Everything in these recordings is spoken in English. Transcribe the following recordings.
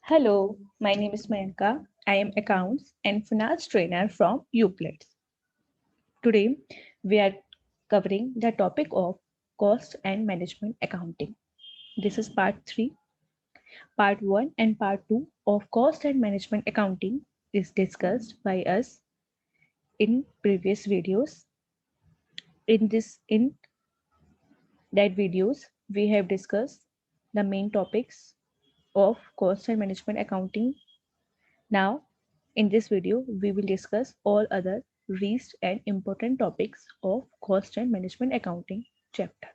Hello, my name is Mayanka. I am accounts and finance trainer from Euclid. Today, we are covering the topic of cost and management accounting. This is part 3. Part 1 and part 2 of cost and management accounting is discussed by us in previous videos. In that videos, we have discussed the main topics of cost and management accounting. Now, in this video, we will discuss all other least and important topics of cost and management accounting chapter.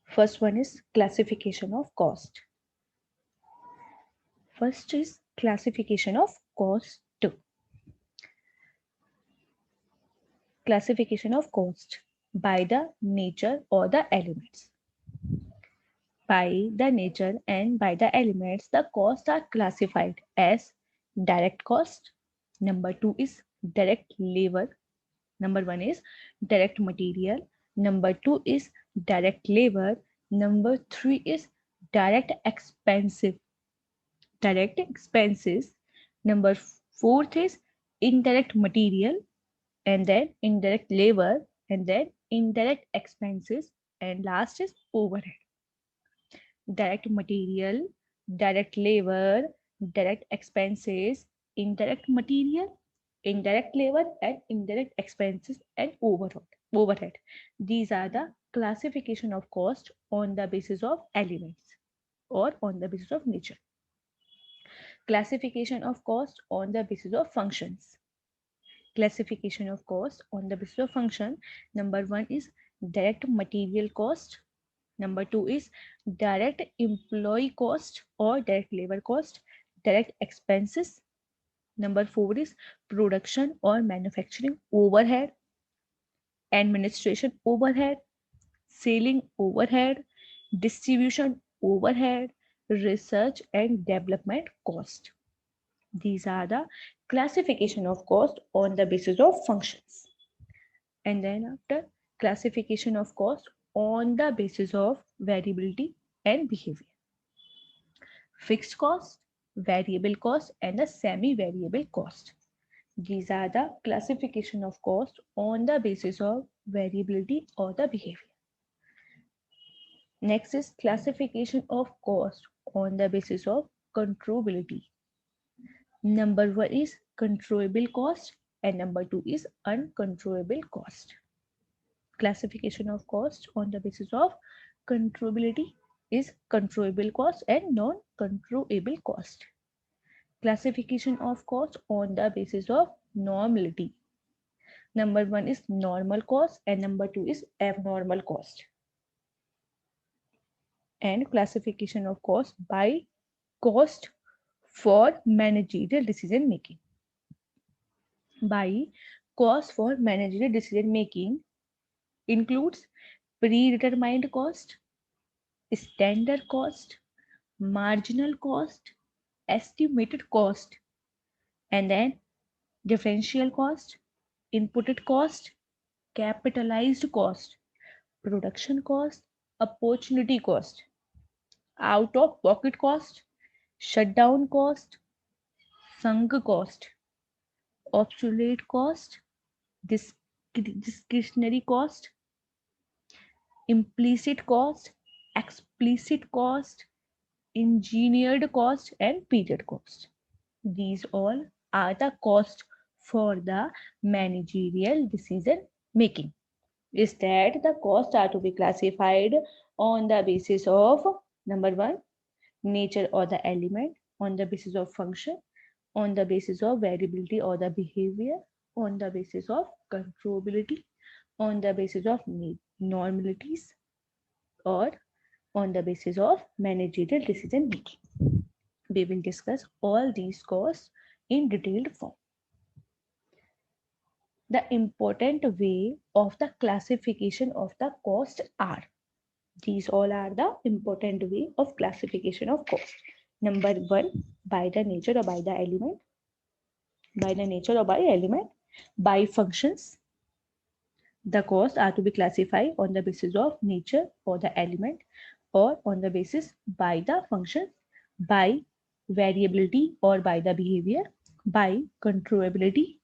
First one is classification of cost. First is classification of cost. Classification of cost by the nature or the elements. By the nature and by the elements, the costs are classified as direct cost. Number 2 is direct labor. Number 1 is direct material. Number 2 is direct labor. Number 3 is direct expensive. Direct expenses. Number 4 is indirect material, and then indirect labor, and then indirect expenses, and last is overhead. Direct material, direct labor, direct expenses, indirect material, indirect labor, and indirect expenses and overhead. These are the classification of cost on the basis of elements or on the basis of nature. Classification of cost on the basis of functions. Classification of cost on the basis of function. Number 1 is direct material cost. Number 2 is direct employee cost or direct labor cost, direct expenses. Number 4 is production or manufacturing overhead, administration overhead, selling overhead, distribution overhead, research and development cost. These are the classification of cost on the basis of functions. And then after classification of cost on the basis of variability and behavior. Fixed cost, variable cost, and the semi-variable cost. These are the classification of cost on the basis of variability or the behavior. Next is classification of cost on the basis of controllability. Number 1 is controllable cost and number 2 is uncontrollable cost. Classification of cost on the basis of controllability is controllable cost and non-controllable cost. Classification of cost on the basis of normality. Number 1 is normal cost and number 2 is abnormal cost. And classification of cost by cost for managerial decision making. By cost for managerial decision making includes predetermined cost, standard cost, marginal cost, estimated cost, and then differential cost, inputted cost, capitalized cost, production cost, opportunity cost, out of pocket cost, shutdown cost, sunk cost, obsolete cost, discretionary cost, implicit cost, explicit cost, engineered cost, and period cost. These all are the costs for the managerial decision making. Is that the costs are to be classified on the basis of number 1, nature or the element, on the basis of function, on the basis of variability or the behavior, on the basis of controllability, on the basis of normalities, or on the basis of managerial decision making. We will discuss all these costs in detailed form. The important way of the classification of the cost are. These all are the important way of classification of cost. Number 1, by the nature or by the element. By the nature or by element. By functions. The costs are to be classified on the basis of nature or the element. or on the basis by the function, by variability or by the behavior, by controllability,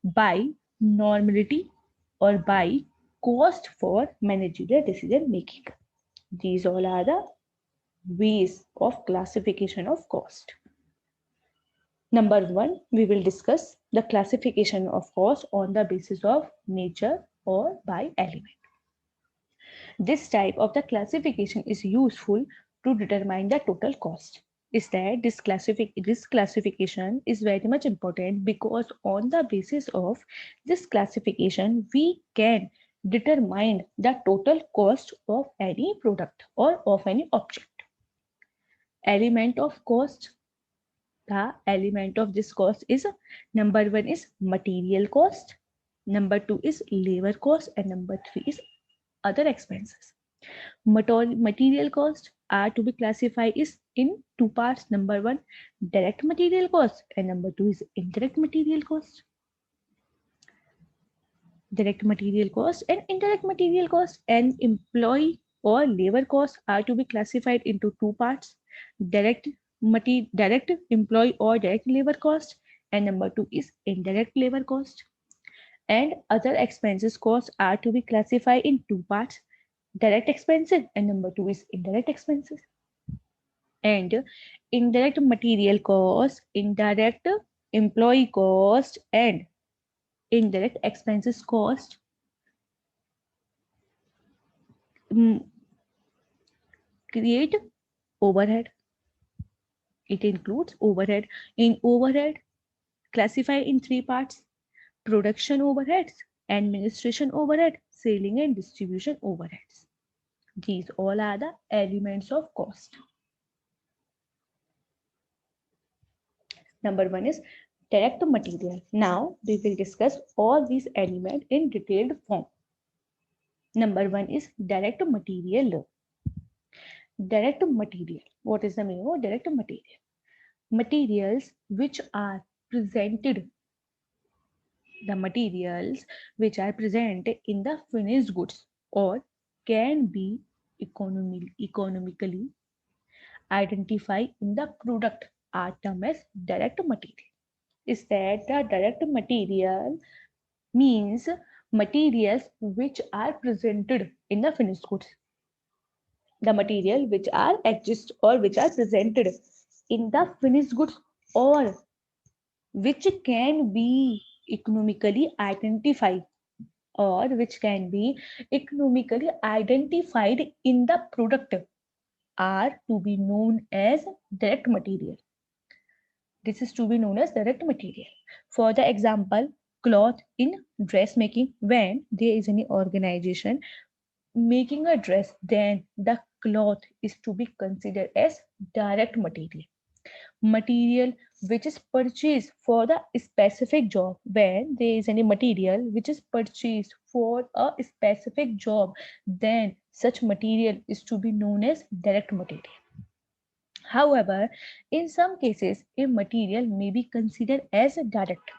by normality, or by cost for managerial decision making. These all are the ways of classification of cost. Number one, we will discuss the classification of cost on the basis of nature or by element. This type of the classification is useful to determine the total cost. Is that this classification is very much important because on the basis of this classification we can determine the total cost of any product or of any object. Element of cost. The element of this cost is number one is material cost, number two is labor cost, and number three is other expenses. Material cost are to be classified is in two parts. Number one, direct material cost, and number two is indirect material cost. Direct material cost and indirect material cost and employee or labor cost are to be classified into two parts: direct direct employee or direct labor cost, and number two is indirect labor cost. And other expenses costs are to be classified in two parts: direct expenses, and number two is indirect expenses. And indirect material cost, indirect employee cost, and indirect expenses cost create overhead. It includes overhead. In overhead, classified in three parts: production overheads, administration overhead, selling and distribution overheads. These all are the elements of cost. Number one is direct material. Now we will discuss all these elements in detailed form. Number one is direct material. Direct material. What is the meaning of direct material? Materials which are presented, the materials which are present in the finished goods or can be economically identified in the product are termed as direct material. Is that the direct material means materials which are presented in the finished goods. The material which are exist or which are presented in the finished goods or which can be economically identified or which can be economically identified in the product are to be known as direct material. This is to be known as direct material. For the example, cloth in dressmaking, when there is any organization making a dress, then the cloth is to be considered as direct material. Material which is purchased for the specific job, when there is any material which is purchased for a specific job, then such material is to be known as direct material. However, in some cases, a material may be considered as direct.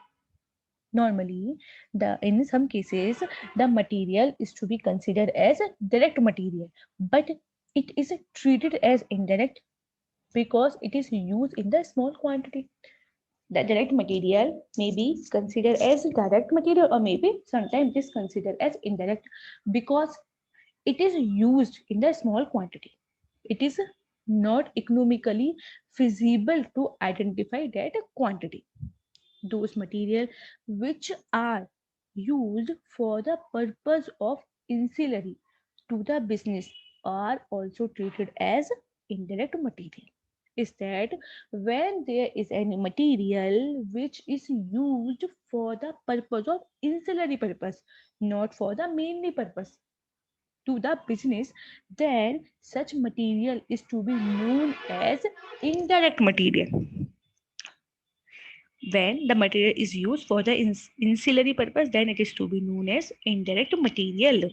Normally, in some cases, the material is to be considered as a direct material, but it is treated as indirect because it is used in the small quantity. The direct material may be considered as direct material, or maybe sometimes it is considered as indirect because it is used in the small quantity. It is not economically feasible to identify that quantity. Those material which are used for the purpose of ancillary to the business are also treated as indirect material. Is that when there is any material which is used for the purpose of ancillary purpose, not for the mainly purpose to the business, then such material is to be known as indirect material. When the material is used for the ancillary purpose, then it is to be known as indirect material.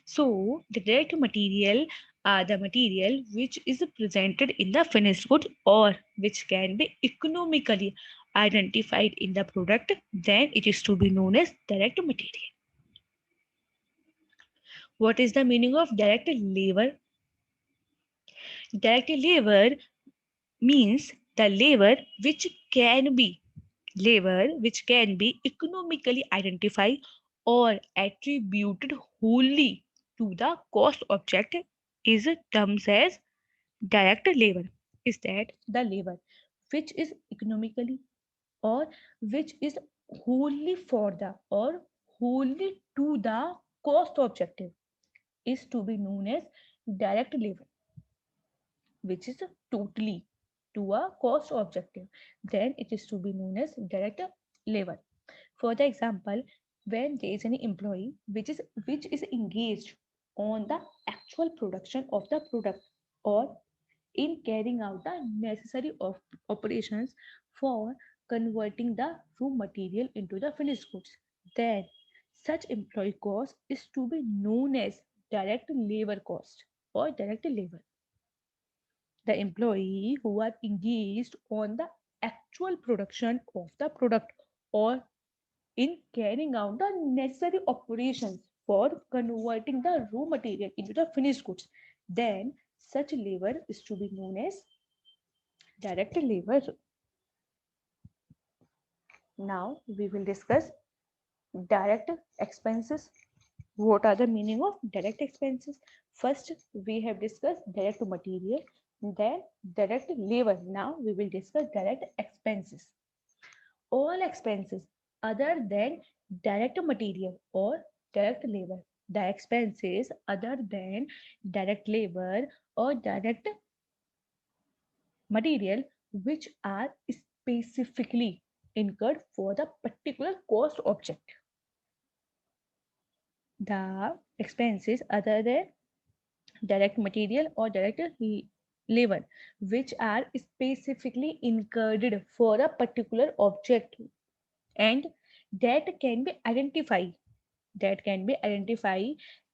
So the direct material are the material which is presented in the finished good or which can be economically identified in the product, then it is to be known as direct material. What is the meaning of direct labor? Direct labor means the labor which can be economically identified or attributed wholly to the cost object is termed as direct labor. Is that the labor which is economically or which is wholly for the or wholly to the cost objective is to be known as direct labor, which is totally to a cost objective, then it is to be known as direct labor. For the example, when there is any employee which is engaged on the actual production of the product or in carrying out the necessary operations for converting the raw material into the finished goods, then such employee cost is to be known as direct labor cost or direct labor. The employee who are engaged on the actual production of the product or in carrying out the necessary operations for converting the raw material into the finished goods, then such labor is to be known as direct labor. Now we will discuss direct expenses. What are the meaning of direct expenses? First, we have discussed direct material, then direct labor. Now we will discuss direct expenses. All expenses other than direct material or direct labor. The expenses other than direct labor or direct material which are specifically incurred for the particular cost object. The expenses other than direct material or direct labor which are specifically incurred for a particular object and that can be identified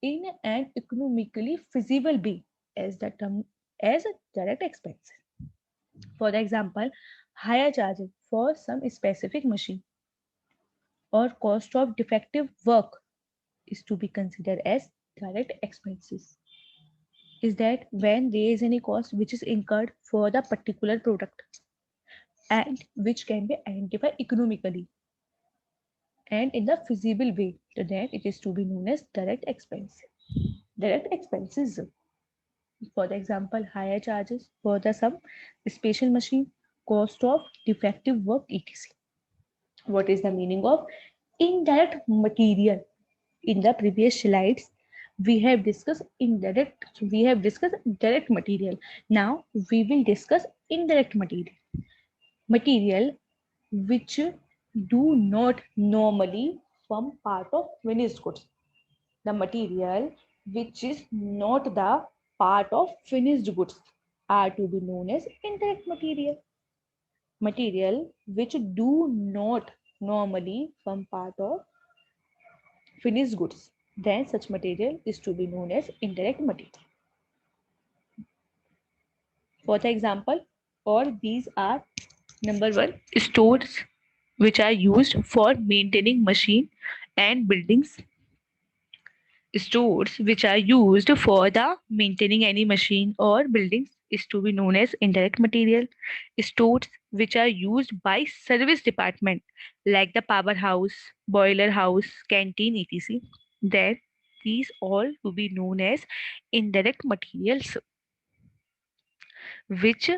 in an economically feasible way as the term as a direct expense. For example, higher charges for some specific machine or cost of defective work is to be considered as direct expenses. Is that when there is any cost which is incurred for the particular product and which can be identified economically and in the feasible way, so that it is to be known as direct expense. Direct expenses, for the example, higher charges for the some special machine, cost of defective work, etc. What is the meaning of indirect material? In the previous slides, we have discussed direct material. Now we will discuss indirect material. Material which do not normally form part of finished goods. The material which is not the part of finished goods are to be known as indirect material. Material which do not normally form part of finished goods, then such material is to be known as indirect material. For the example, or these are number one, stores which are used for maintaining machine and buildings. Stores which are used for the maintaining any machine or buildings is to be known as indirect material. Stores which are used by service department like the powerhouse, boiler house, canteen, etc. Then these all to be known as indirect materials which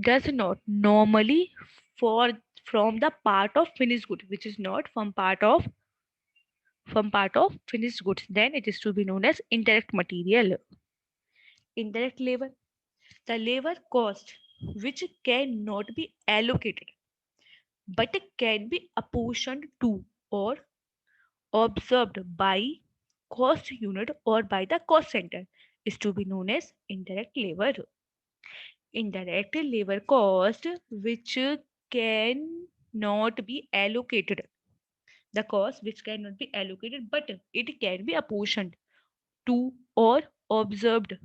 does not normally for from the part of finished good, which is not from part of finished goods, then it is to be known as indirect material. Indirect labor, the labor cost which cannot be allocated but can be apportioned to or observed by cost unit or by the cost center is to be known as indirect labor. Indirect labor cost which cannot be allocated, the cost which cannot be allocated but it can be apportioned to or observed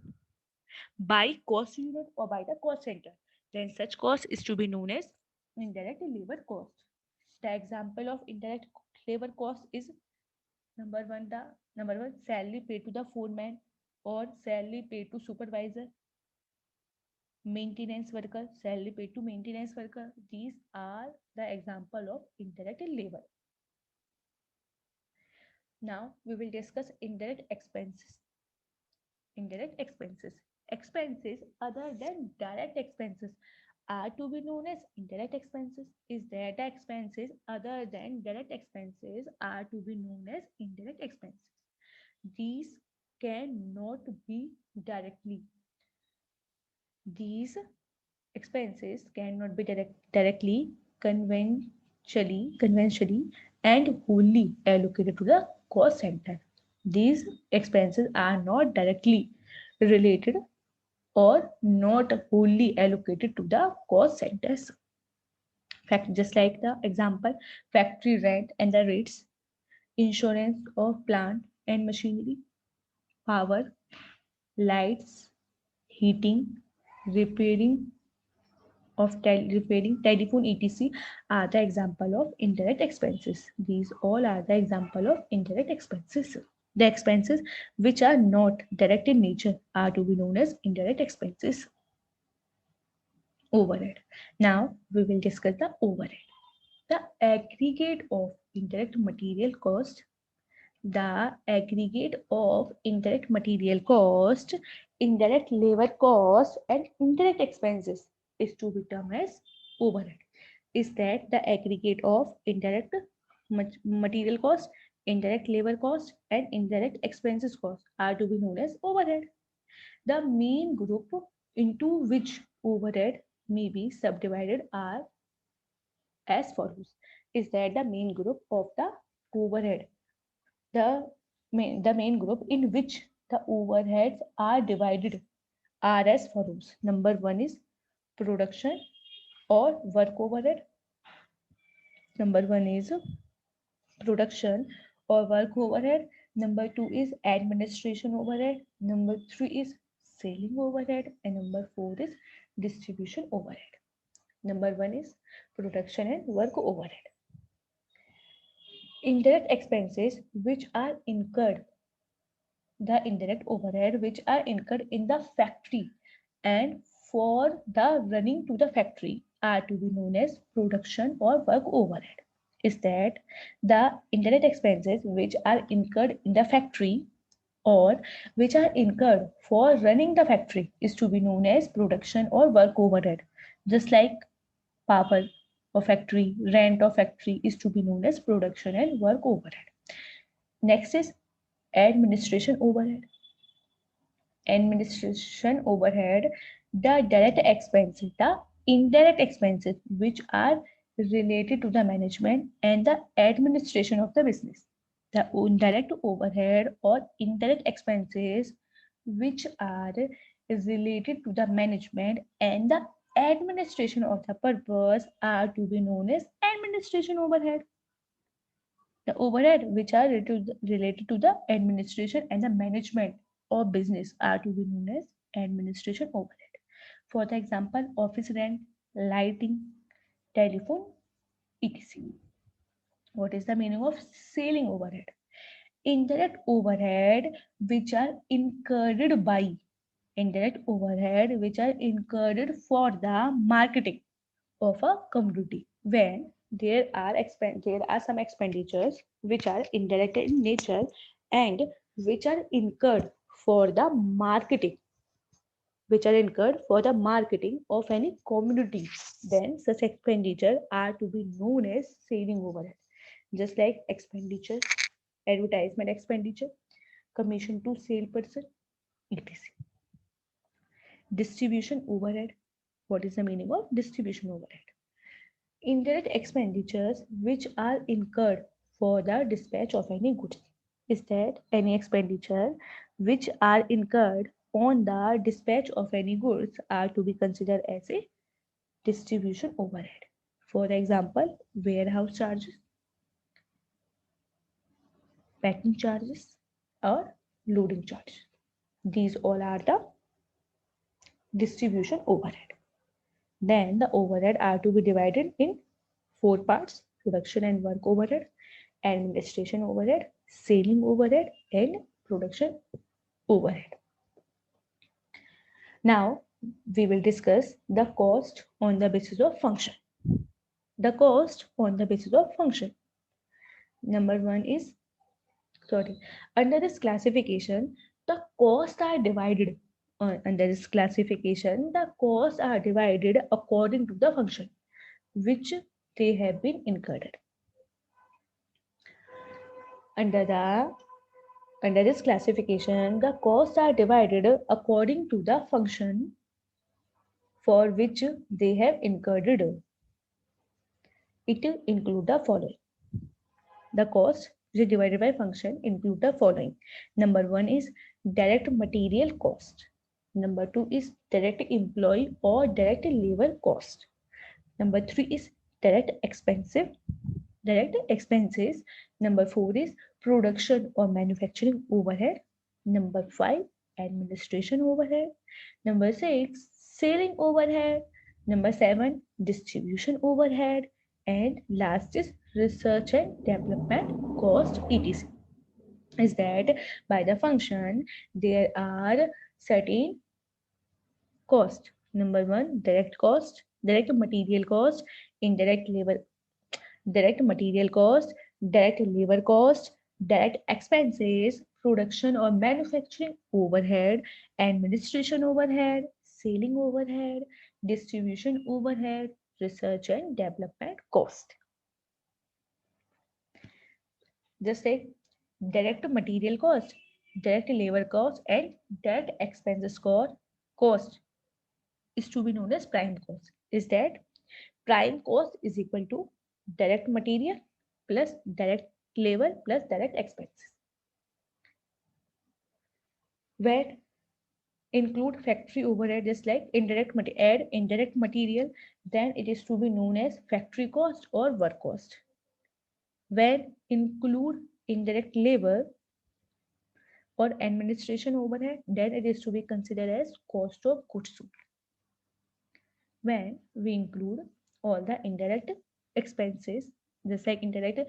by cost unit or by the cost center, then such cost is to be known as indirect labor cost. The example of indirect labor cost is number one salary paid to the foreman or salary paid to supervisor. maintenance worker, salary paid to maintenance worker. These are the example of indirect labor. Now we will discuss indirect expenses. Indirect expenses. Expenses other than direct expenses are to be known as indirect expenses. Is that the expenses other than direct expenses are to be known as indirect expenses. These cannot be directly. These expenses cannot be directly, conventionally, and wholly allocated to the cost center. These expenses are not directly related or not wholly allocated to the cost centers. Fact, just like the example, factory rent and the rates, insurance of plant and machinery, power, lights, heating, repairing repairing telephone etc are the example of indirect expenses. These all are the example of indirect expenses. The expenses which are not direct in nature are to be known as indirect expenses. Overhead. Now we will discuss the overhead. The aggregate of indirect material cost. The aggregate of indirect material cost, indirect labor cost, and indirect expenses is to be termed as overhead. Is that the aggregate of indirect material cost, indirect labor cost, and indirect expenses cost are to be known as overhead. The main group into which overhead may be subdivided are as follows. Is that the main group of the overhead? The main group in which the overheads are divided are as follows. Number one is production or work overhead. Number one is production or work overhead. Number two is administration overhead. Number three is selling overhead. And number four is distribution overhead. Number one is production and work overhead. Indirect expenses which are incurred, the indirect overhead which are incurred in the factory and for the running to the factory are to be known as production or work overhead. Is that the indirect expenses which are incurred in the factory or which are incurred for running the factory is to be known as production or work overhead. Just like power of factory, rent of factory is to be known as production and work overhead. Next is administration overhead. Administration overhead, the direct expenses, the indirect expenses which are related to the management and the administration of the business. The indirect overhead or indirect expenses which are related to the management and the administration of the purpose are to be known as administration overhead. The overhead which are related to the administration and the management of business are to be known as administration overhead. For the example, office rent, lighting, telephone, etc. What is the meaning of selling overhead? Indirect overhead which are incurred by indirect overhead which are incurred for the marketing of a commodity. When there are some expenditures which are indirect in nature and which are incurred for the marketing of any commodity, then such expenditure are to be known as selling overhead. Just like expenditure, advertisement expenditure, commission to salesperson, etc. Distribution overhead. What is the meaning of distribution overhead? Indirect expenditures which are incurred for the dispatch of any goods. Is that any expenditure which are incurred on the dispatch of any goods are to be considered as a distribution overhead. For example, warehouse charges, packing charges, or loading charges. These all are the distribution overhead. Then the overhead are to be divided in four parts: production and work overhead, administration overhead, selling overhead, and production overhead. Now we will discuss the cost on the basis of function. The cost on the basis of function. Number one is, under this classification, the costs are divided. Under this classification, the costs are divided according to the function which they have been incurred. Under this classification, the costs are divided according to the function for which they have incurred. It include the following. The cost which is divided by function include the following. Number one is direct material cost. Number two is direct employee or direct labor cost. Number three is direct expenses. Number four is production or manufacturing overhead. Number five, administration overhead. Number six, selling overhead. Number seven, distribution overhead. And last is research and development cost, etc. Is that by the function there are certain cost. Number one, direct cost, direct material cost, indirect labor, direct material cost, direct labor cost, direct expenses, production or manufacturing overhead, administration overhead, selling overhead, distribution overhead, research and development cost. Just say direct material cost, direct labor cost, and direct expenses cost is to be known as prime cost. Is that prime cost is equal to direct material plus direct labor plus direct expenses. Where include factory overhead, just like add indirect material, then it is to be known as factory cost or work cost. Where include indirect labor or administration overhead, then it is to be considered as cost of goods sold. When we include all the indirect expenses, just like indirect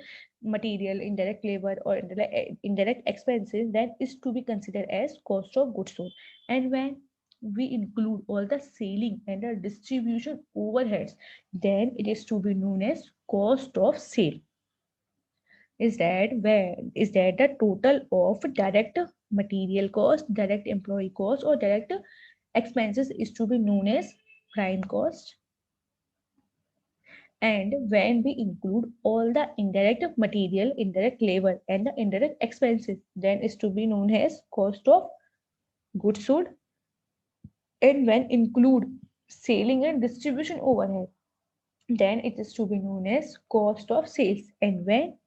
material, indirect labor, or indirect expenses, that is to be considered as cost of goods sold. And when we include all the selling and the distribution overheads, then it is to be known as cost of sale. Is that the total of direct material cost, direct employee cost, or direct expenses is to be known as prime cost. And when we include all the indirect material, indirect labor, and the indirect expenses, then is to be known as cost of goods sold. And when include selling and distribution overhead, then it is to be known as cost of sales. And when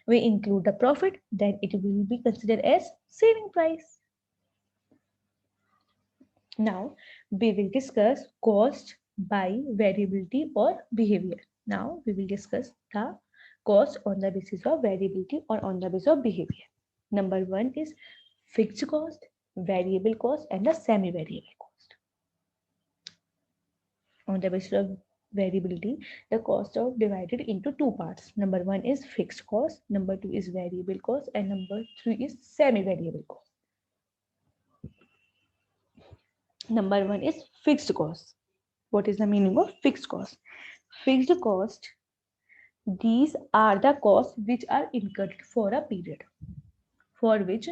we include the profit, then it will be considered as selling price. Now we will discuss cost by variability or behavior. Now we will discuss the cost on the basis of variability or on the basis of behavior. Number one is fixed cost, variable cost, and the semi-variable cost. On the basis of variability, the costs are divided into two parts. Number one is fixed cost, number two is variable cost, and number three is semi-variable cost. Number one is fixed cost. What is the meaning of fixed cost? Fixed cost, these are the costs which are incurred for a period for which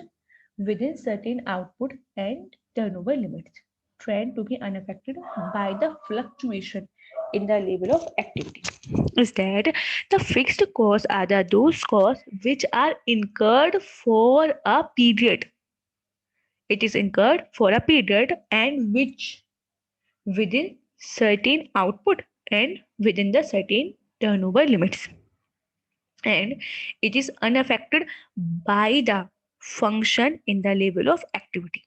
within certain output and turnover limits trend to be unaffected by the fluctuation in the level of activity. Is that the fixed costs are those costs which are incurred for a period. It is incurred for a period and which within certain output and within the certain turnover limits, and it is unaffected by the function in the level of activity.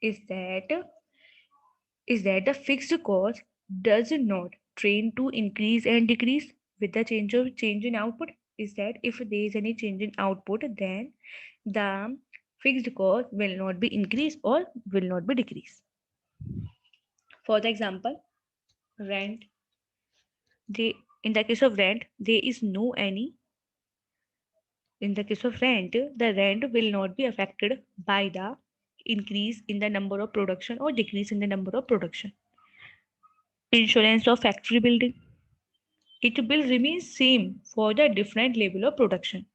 Is that the fixed cost does not trend to increase and decrease with the change in output? Is that if there is any change in output, then the fixed cost will not be increased or will not be decreased. For the example, rent. In the case of rent, there is no any. In the case of rent, the rent will not be affected by the increase in the number of production or decrease in the number of production. Insurance of factory building. It will remain same for the different level of production.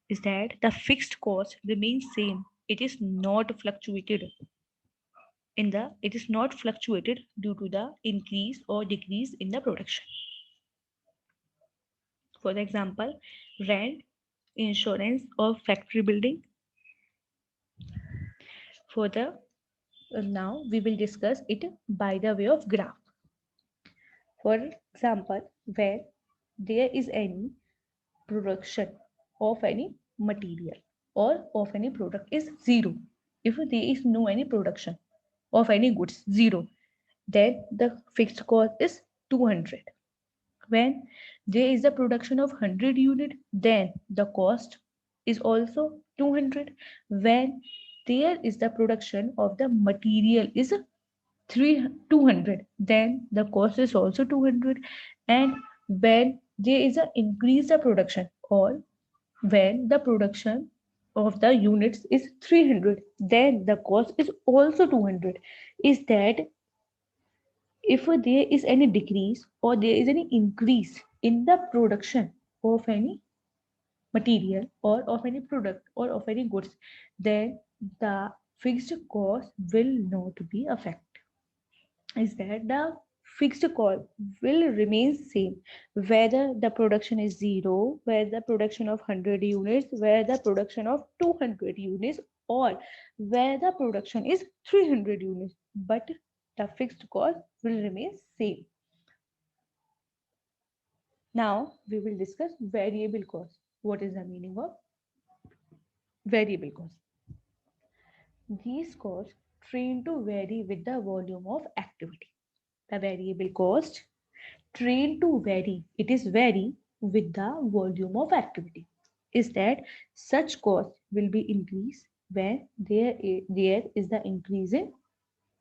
Is that the fixed cost remains same. It is not fluctuated due to the increase or decrease in the production. For example, rent, insurance of factory building. For the now we will discuss it by the way of graph. For example, where there is any production of any material or of any product is zero. If there is no any production of any goods, zero, then the fixed cost is 200. When there is a production of 100 unit, then the cost is also 200. When there is the production of the material is 200, then the cost is also 200. And when there is an increase the production, or when the production of the units is 300, then the cost is also 200. Is that if there is any decrease or there is any increase in the production of any material or of any product or of any goods, then the fixed cost will not be affected. Is that the fixed cost will remain same whether the production is zero, whether the production of 100 units, whether the production of 200 units, or where the production is 300 units, but the fixed cost will remain same. Now we will discuss variable cost. What is the meaning of variable cost? These costs train to vary with the volume of activity. The variable cost train to vary. It is vary with the volume of activity. Is that such cost will be increased when there is the increase in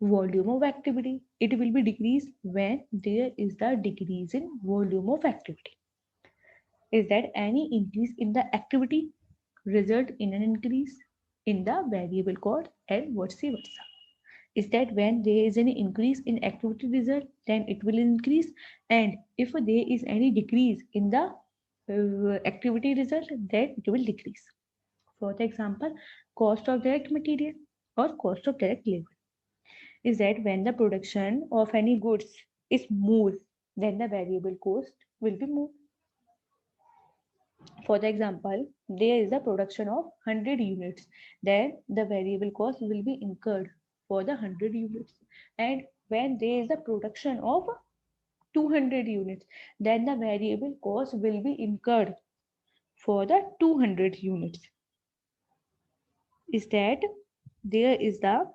volume of activity. It will be decreased when there is the decrease in volume of activity. Is that any increase in the activity result in an increase in the variable cost and vice versa. Is that when there is any increase in activity result, then it will increase, and if there is any decrease in the activity result, then it will decrease. For example, cost of direct material or cost of direct labor. Is that when the production of any goods is more, then the variable cost will be more. For the example, there is a production of 100 units, then the variable cost will be incurred for the 100 units. And when there is a production of 200 units, then the variable cost will be incurred for the 200 units. Is that there is the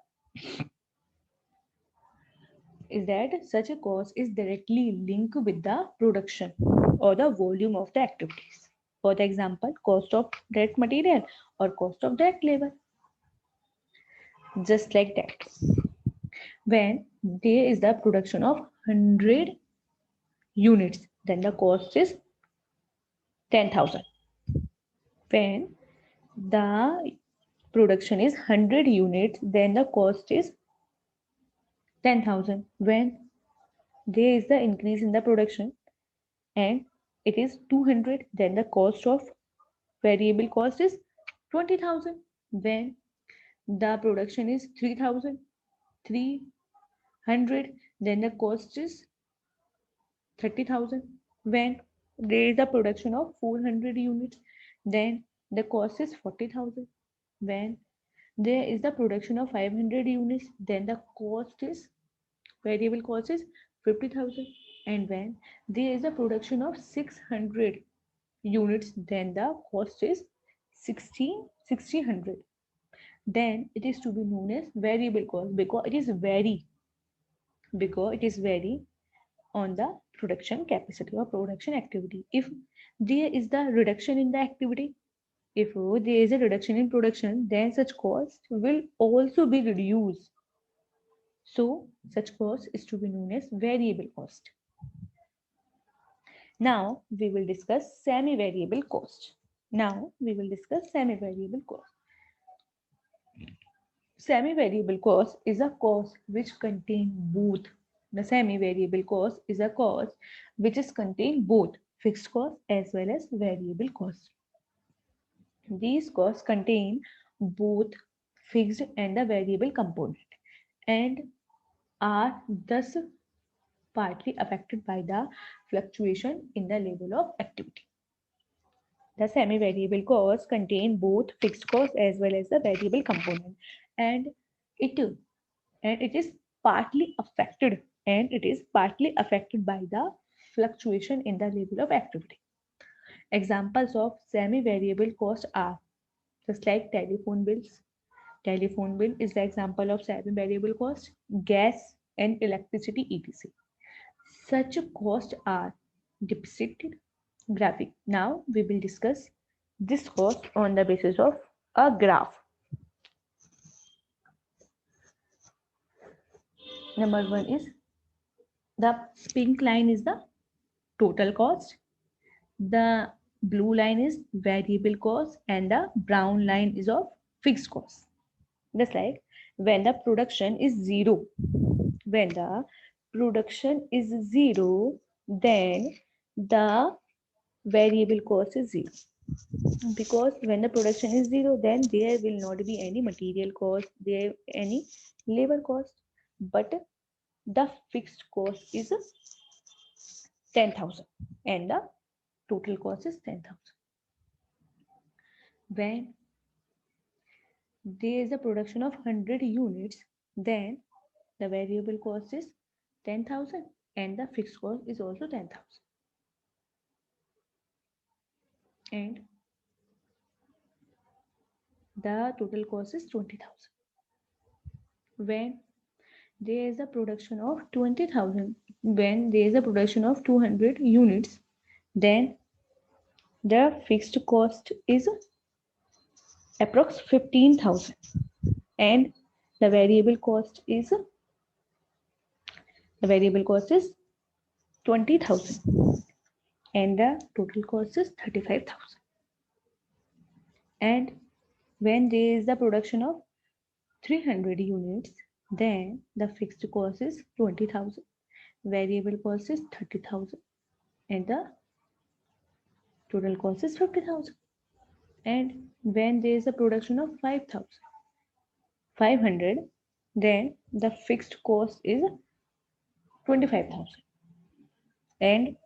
is that such a cost is directly linked with the production or the volume of the activities. For the example, cost of direct material or cost of direct labor. Just like that. When there is the production of 100 units, then the cost is 10,000. When the production is 100 units, then the cost is 10,000. When there is the increase in the production and it is 200, then the cost of variable cost is 20,000. When the production is 3,300, then the cost is 30,000. When there is a production of 400 units, then the cost is 40,000. When there is the production of 500 units, then the cost is variable cost is 50,000. And when there is a production of 600 units, then the cost is 1,600. Then it is to be known as variable cost because it is vary on the production capacity or production activity. If there is the reduction in the activity, if there is a reduction in production, then such cost will also be reduced. So such cost is to be known as variable cost. Now we will discuss semi-variable cost. Semi-variable cost is a cost which contain both. The semi-variable cost is a cost which is contain both fixed cost as well as variable cost. These costs contain both fixed and the variable component and are thus partly affected by the fluctuation in the level of activity. The semi-variable costs contain both fixed cost as well as the variable component, and it is partly affected by the fluctuation in the level of activity. Examples of semi-variable costs are just like telephone bills. Telephone bill is the example of semi-variable cost, gas and electricity etc. Such costs are depicted graphic. Now we will discuss this cost on the basis of a graph. Number one is the pink line is the total cost, the blue line is variable cost, and the brown line is of fixed cost. Just like when the production is zero, when the production is zero, then the variable cost is zero, because when the production is zero, then there will not be any material cost, there any labor cost, but the fixed cost is 10,000 and the total cost is 10,000. When there is a production of 100 units, then the variable cost is 10,000 and the fixed cost is also 10,000 and the total cost is 20,000. When there is a production of 20,000, when there is a production of 200 units, then the fixed cost is approx 15,000 and the variable cost is 20,000 and the total cost is 35,000. And when there is the production of 300 units, then the fixed cost is 20,000, variable cost is 30,000 and the total cost is 50,000. And when there is a production of 500, then the fixed cost is 25,000 and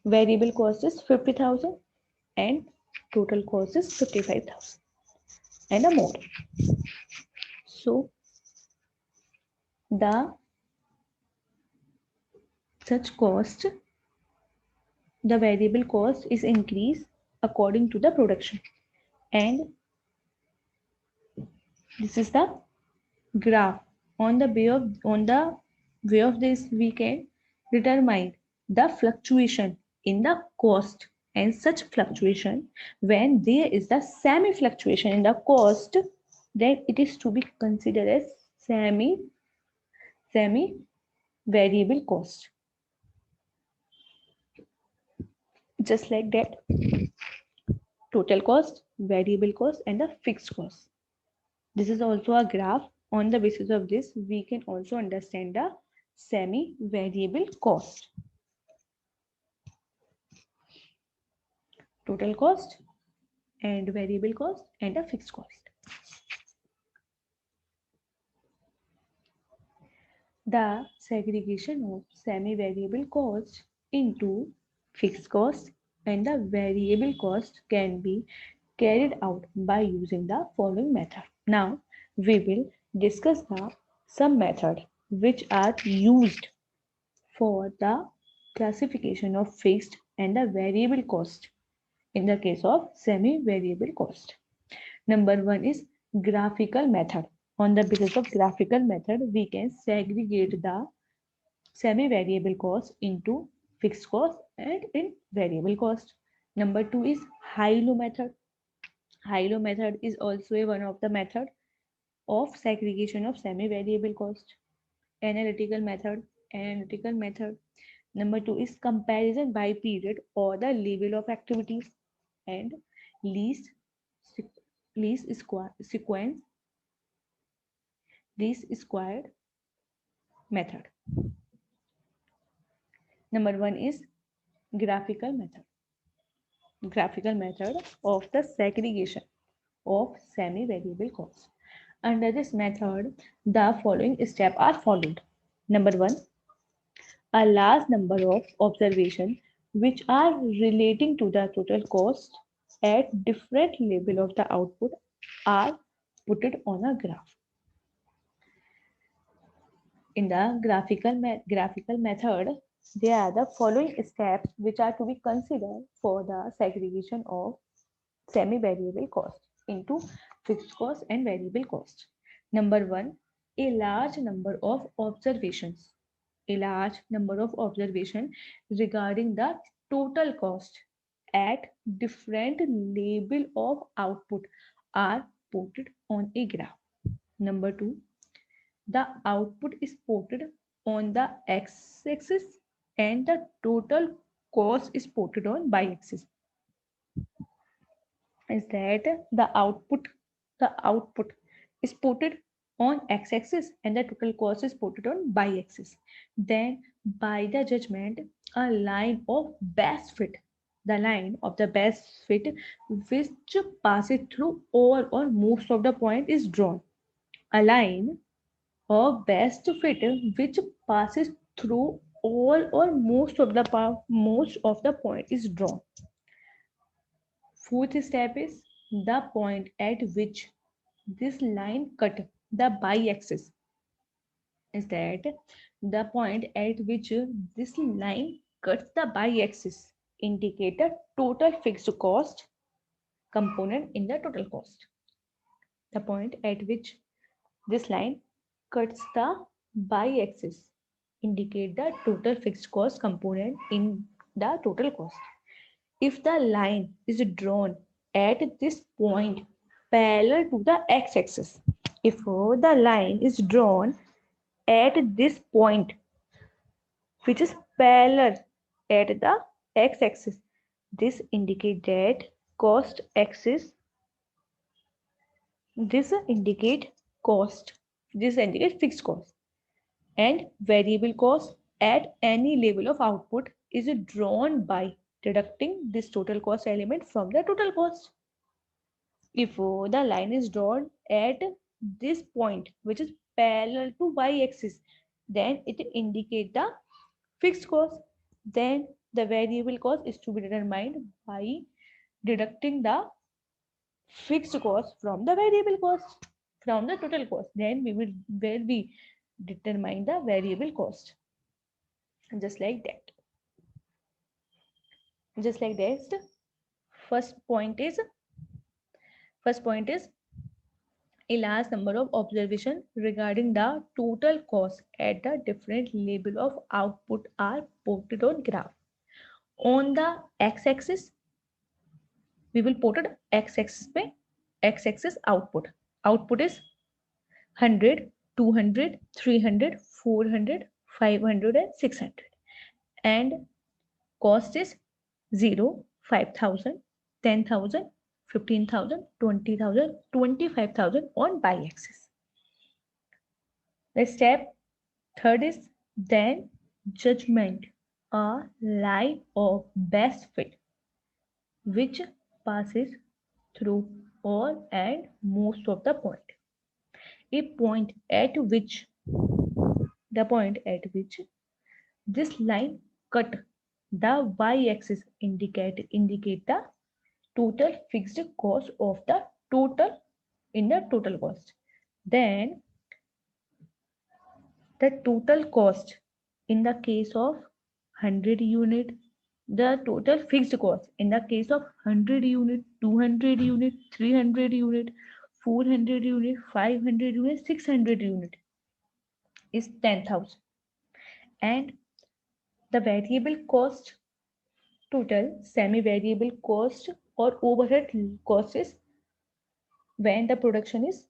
variable cost is 50,000 and total cost is 55,000 and a more. So the such cost, the variable cost is increased according to the production, and this is the graph. On the way of this, we can determine the fluctuation in the cost, and such fluctuation, when there is the semi fluctuation in the cost, then it is to be considered as semi variable cost. Just like that, total cost, variable cost, and the fixed cost. This is also a graph. On the basis of this, we can also understand the semi variable cost. Total cost and variable cost and a fixed cost. The segregation of semi-variable cost into fixed cost and the variable cost can be carried out by using the following method. Now we will discuss some methods which are used for the classification of fixed and the variable cost in the case of semi-variable cost. Number one is graphical method. On the basis of graphical method, we can segregate the semi-variable cost into fixed cost and in variable cost. Number two is high-low method. High-low method is also one of the method of segregation of semi-variable cost. Analytical method. Analytical method. Number two is comparison by period or the level of activities, and least sequence least squared method. Number one is graphical method. Graphical method of the segregation of semi-variable cost. Under this method, the following steps are followed. Number one, a large number of observations which are relating to the total cost at different level of the output are put it on a graph. In the graphical method, there are the following steps which are to be considered for the segregation of semi-variable cost into fixed cost and variable cost. Number one, a large number of observations. A large number of observations regarding the total cost at different level of output are plotted on a graph. Number two, the output is plotted on the x-axis and the total cost is plotted on y-axis. Is that the output is plotted on x-axis and the total cost is plotted on y-axis. Then by the judgment, a line of best fit, the line of the best fit which passes through all or most of the point is drawn. A line of best fit which passes through all or most of the point is drawn. Fourth step is the point at which this line cut the y-axis. Is that the point at which this line cuts the y-axis indicate the total fixed cost component in the total cost. The point at which this line cuts the y-axis indicate the total fixed cost component in the total cost. If the line is drawn at this point parallel to the x-axis, if the line is drawn at this point which is parallel at the x-axis, this indicates that cost axis, this indicate cost, this indicates fixed cost, and variable cost at any level of output is drawn by deducting this total cost element from the total cost. If the line is drawn at this point which is parallel to y-axis, then it indicates the fixed cost. Then the variable cost is to be determined by deducting the fixed cost from the variable cost from the total cost. Then we determine the variable cost, just like that. Just like this. First point is a large number of observations regarding the total cost at the different level of output are plotted on graph. On the x-axis, we will plot it x-axis by x-axis output. Output is 100, 200, 300, 400, 500 and 600. And cost is 0, 5,000, 10,000, 15,000, 20,000, 25,000 on y-axis. The step third is then judgment, a line of best fit which passes through all and most of the point. A point at which this line cut the y-axis indicate the total fixed cost of the total in the total cost. Then the total cost in the case of 100 unit, the total fixed cost in the case of 100 unit, 200 unit, 300 unit, 400 unit, 500 unit, 600 unit is 10,000. And the variable cost, total semi-variable cost or overhead cost is when the production is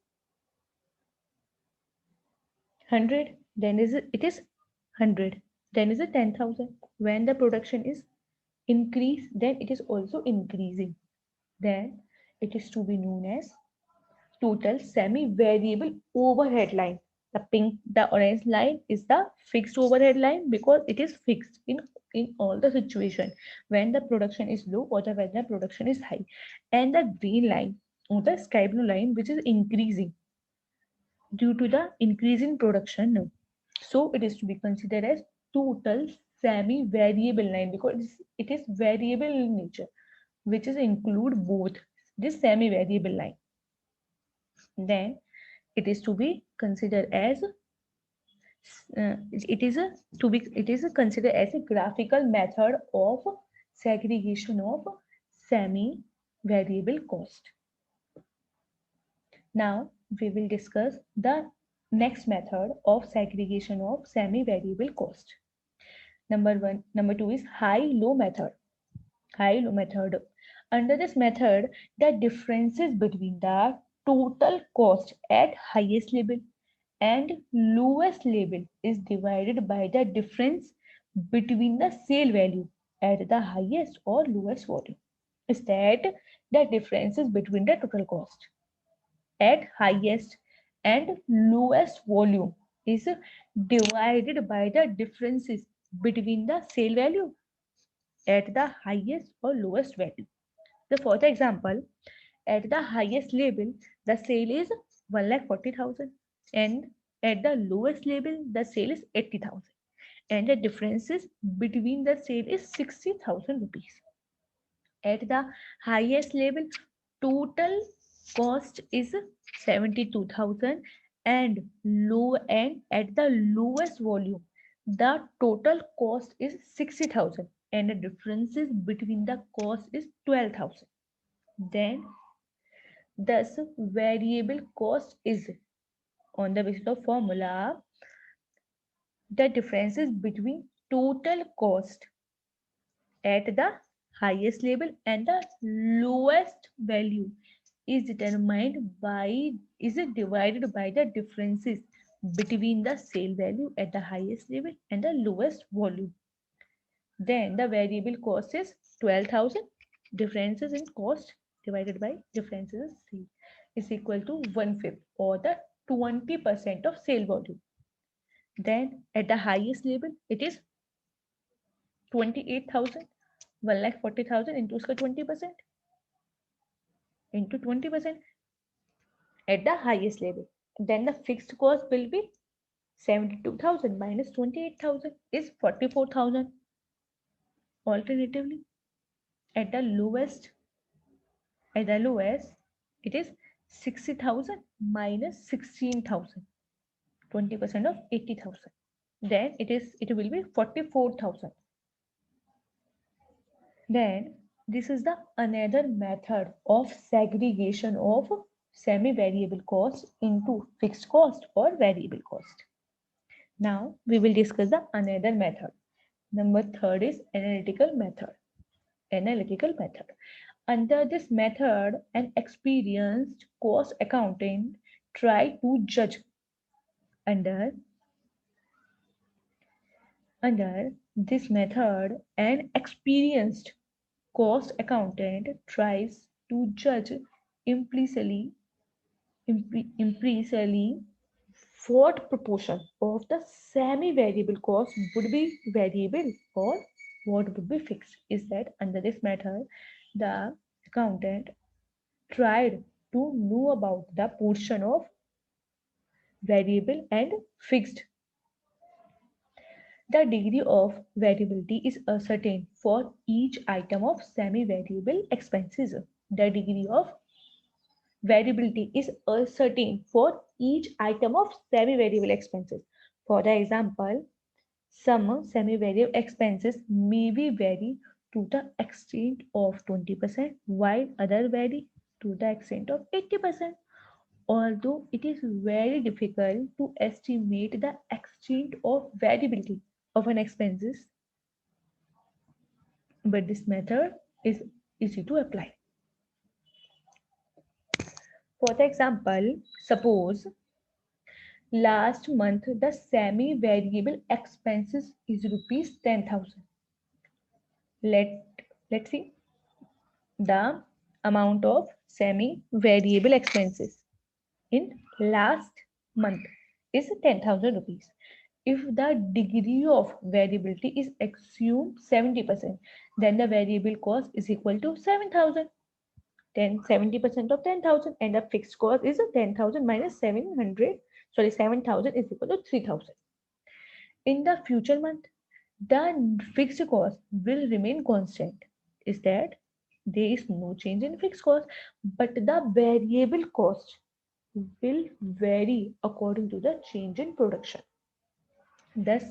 100, then it is 100, then is it 10,000. When the production is increase, then it is also increasing. Then it is to be known as total semi-variable overhead line. The orange line is the fixed overhead line because it is fixed in all the situation when the production is low or when the production is high. And the green line or the sky blue line, which is increasing due to the increase in production. So it is to be considered as total semi-variable line because it is variable in nature, which is include both this semi-variable line. Then it is to be considered as it is considered as a graphical method of segregation of semi variable cost. Now we will discuss the next method of segregation of semi variable cost. Number two is high low method. High low method. Under this method, the differences between the total cost at highest level and lowest level is divided by the difference between the sale value at the highest or lowest volume. Is that the differences between the total cost at highest and lowest volume is divided by the differences between the sale value at the highest or lowest value. So for the example, at the highest level, the sale is 1,40,000 and at the lowest level, the sale is 80,000 and the differences between the sale is 60,000 rupees. At the highest level, total cost is 72,000 and at the lowest volume, the total cost is 60,000 and the differences between the cost is 12,000. Then thus variable cost is on the basis of formula the differences between total cost at the highest level and the lowest value is determined by is divided by the differences between the sale value at the highest level and the lowest volume. Then the variable cost is 12,000. Differences in cost divided by differences in sale is equal to 1/5 or the 20% of sale volume. Then at the highest level, it is 28,000. 1,40,000 into उसका 20% into 20% at the highest level. Then the fixed cost will be 72,000 minus 28,000 is 44,000. Alternatively, at the lowest, it is 60,000 minus 16,000. 20% of 80,000. Then it will be 44,000. Then this is the another method of segregation of semi-variable cost into fixed cost or variable cost. Now we will discuss the another method. Number third is analytical method. Analytical method. Under this method, an experienced cost accountant try to judge under this method, an experienced cost accountant tries to judge implicitly what proportion of the semi-variable cost would be variable or what would be fixed. Is that under this method, the accountant tried to know about the portion of variable and fixed. The degree of variability is ascertained for each item of semi-variable expenses. The degree of variability is ascertained for each item of semi-variable expenses. For the example, some semi-variable expenses may be vary to the extent of 20%, while other vary to the extent of 80%. Although it is very difficult to estimate the extent of variability of an expenses, but this method is easy to apply. For the example, suppose last month the semi-variable expenses is rupees 10,000. Let's see the amount of semi-variable expenses in last month. is 10,000 rupees. If the degree of variability is assumed 70%, then the variable cost is equal to 7,000. Then 70% of 10,000, and the fixed cost is 10,000 minus 700. Sorry, 7,000 is equal to 3,000. In the future month, the fixed cost will remain constant. Is that there is no change in fixed cost, but the variable cost will vary according to the change in production. Thus,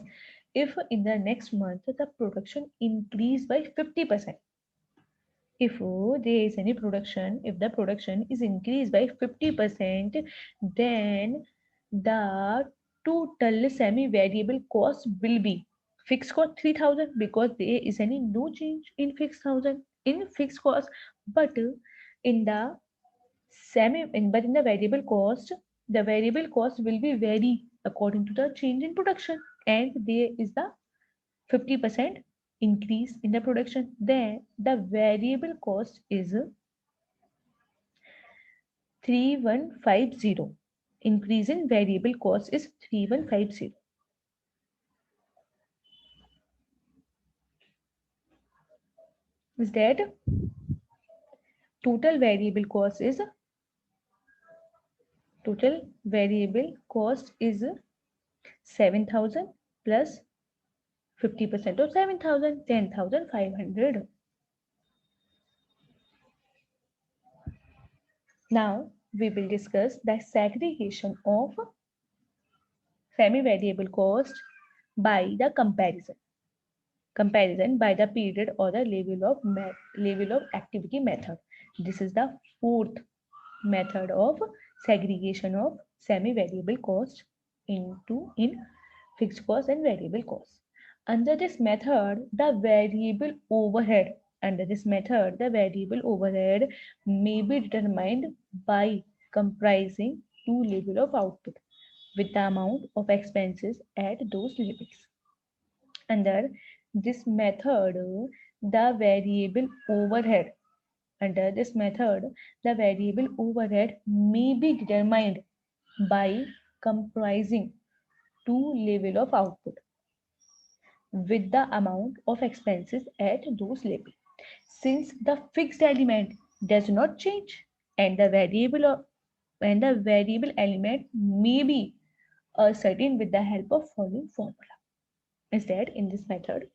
if in the next month the production increased by 50%, if there is any production, if the production is increased by 50%, then the total semi-variable cost will be fixed cost 3,000, because there is any no change in fixed cost, but in the but in the variable cost will be vary according to the change in production, and there is the 50% increase in the production. Then the variable cost is 3150. Increase in variable cost is 3150. Is that total variable cost is 7,000 plus 50% of 7,000, 10,500. Now we will discuss the segregation of semi-variable cost by the comparison by the period or the level of activity method. This is the fourth method of segregation of semi-variable cost in fixed cost and variable cost. Under this method, the variable overhead may be determined by comprising two levels of output with the amount of expenses at those levels. Under this method, the variable overhead may be determined by comprising two levels of output with the amount of expenses at those levels. Since the fixed element does not change, and the variable element may be ascertained with the help of following formula. Is that in this method,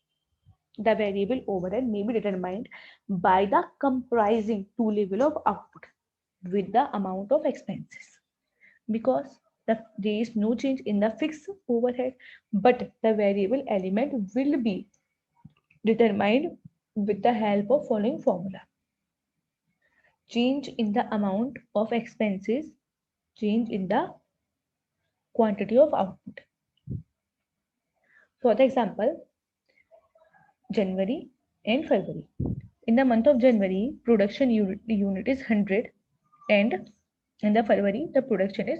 the variable overhead may be determined by the comprising two level of output with the amount of expenses, because there is no change in the fixed overhead, but the variable element will be determined with the help of following formula. Change in the amount of expenses, change in the quantity of output. For the example, January and February. In the month of January, production unit is 100, and in the February, the production is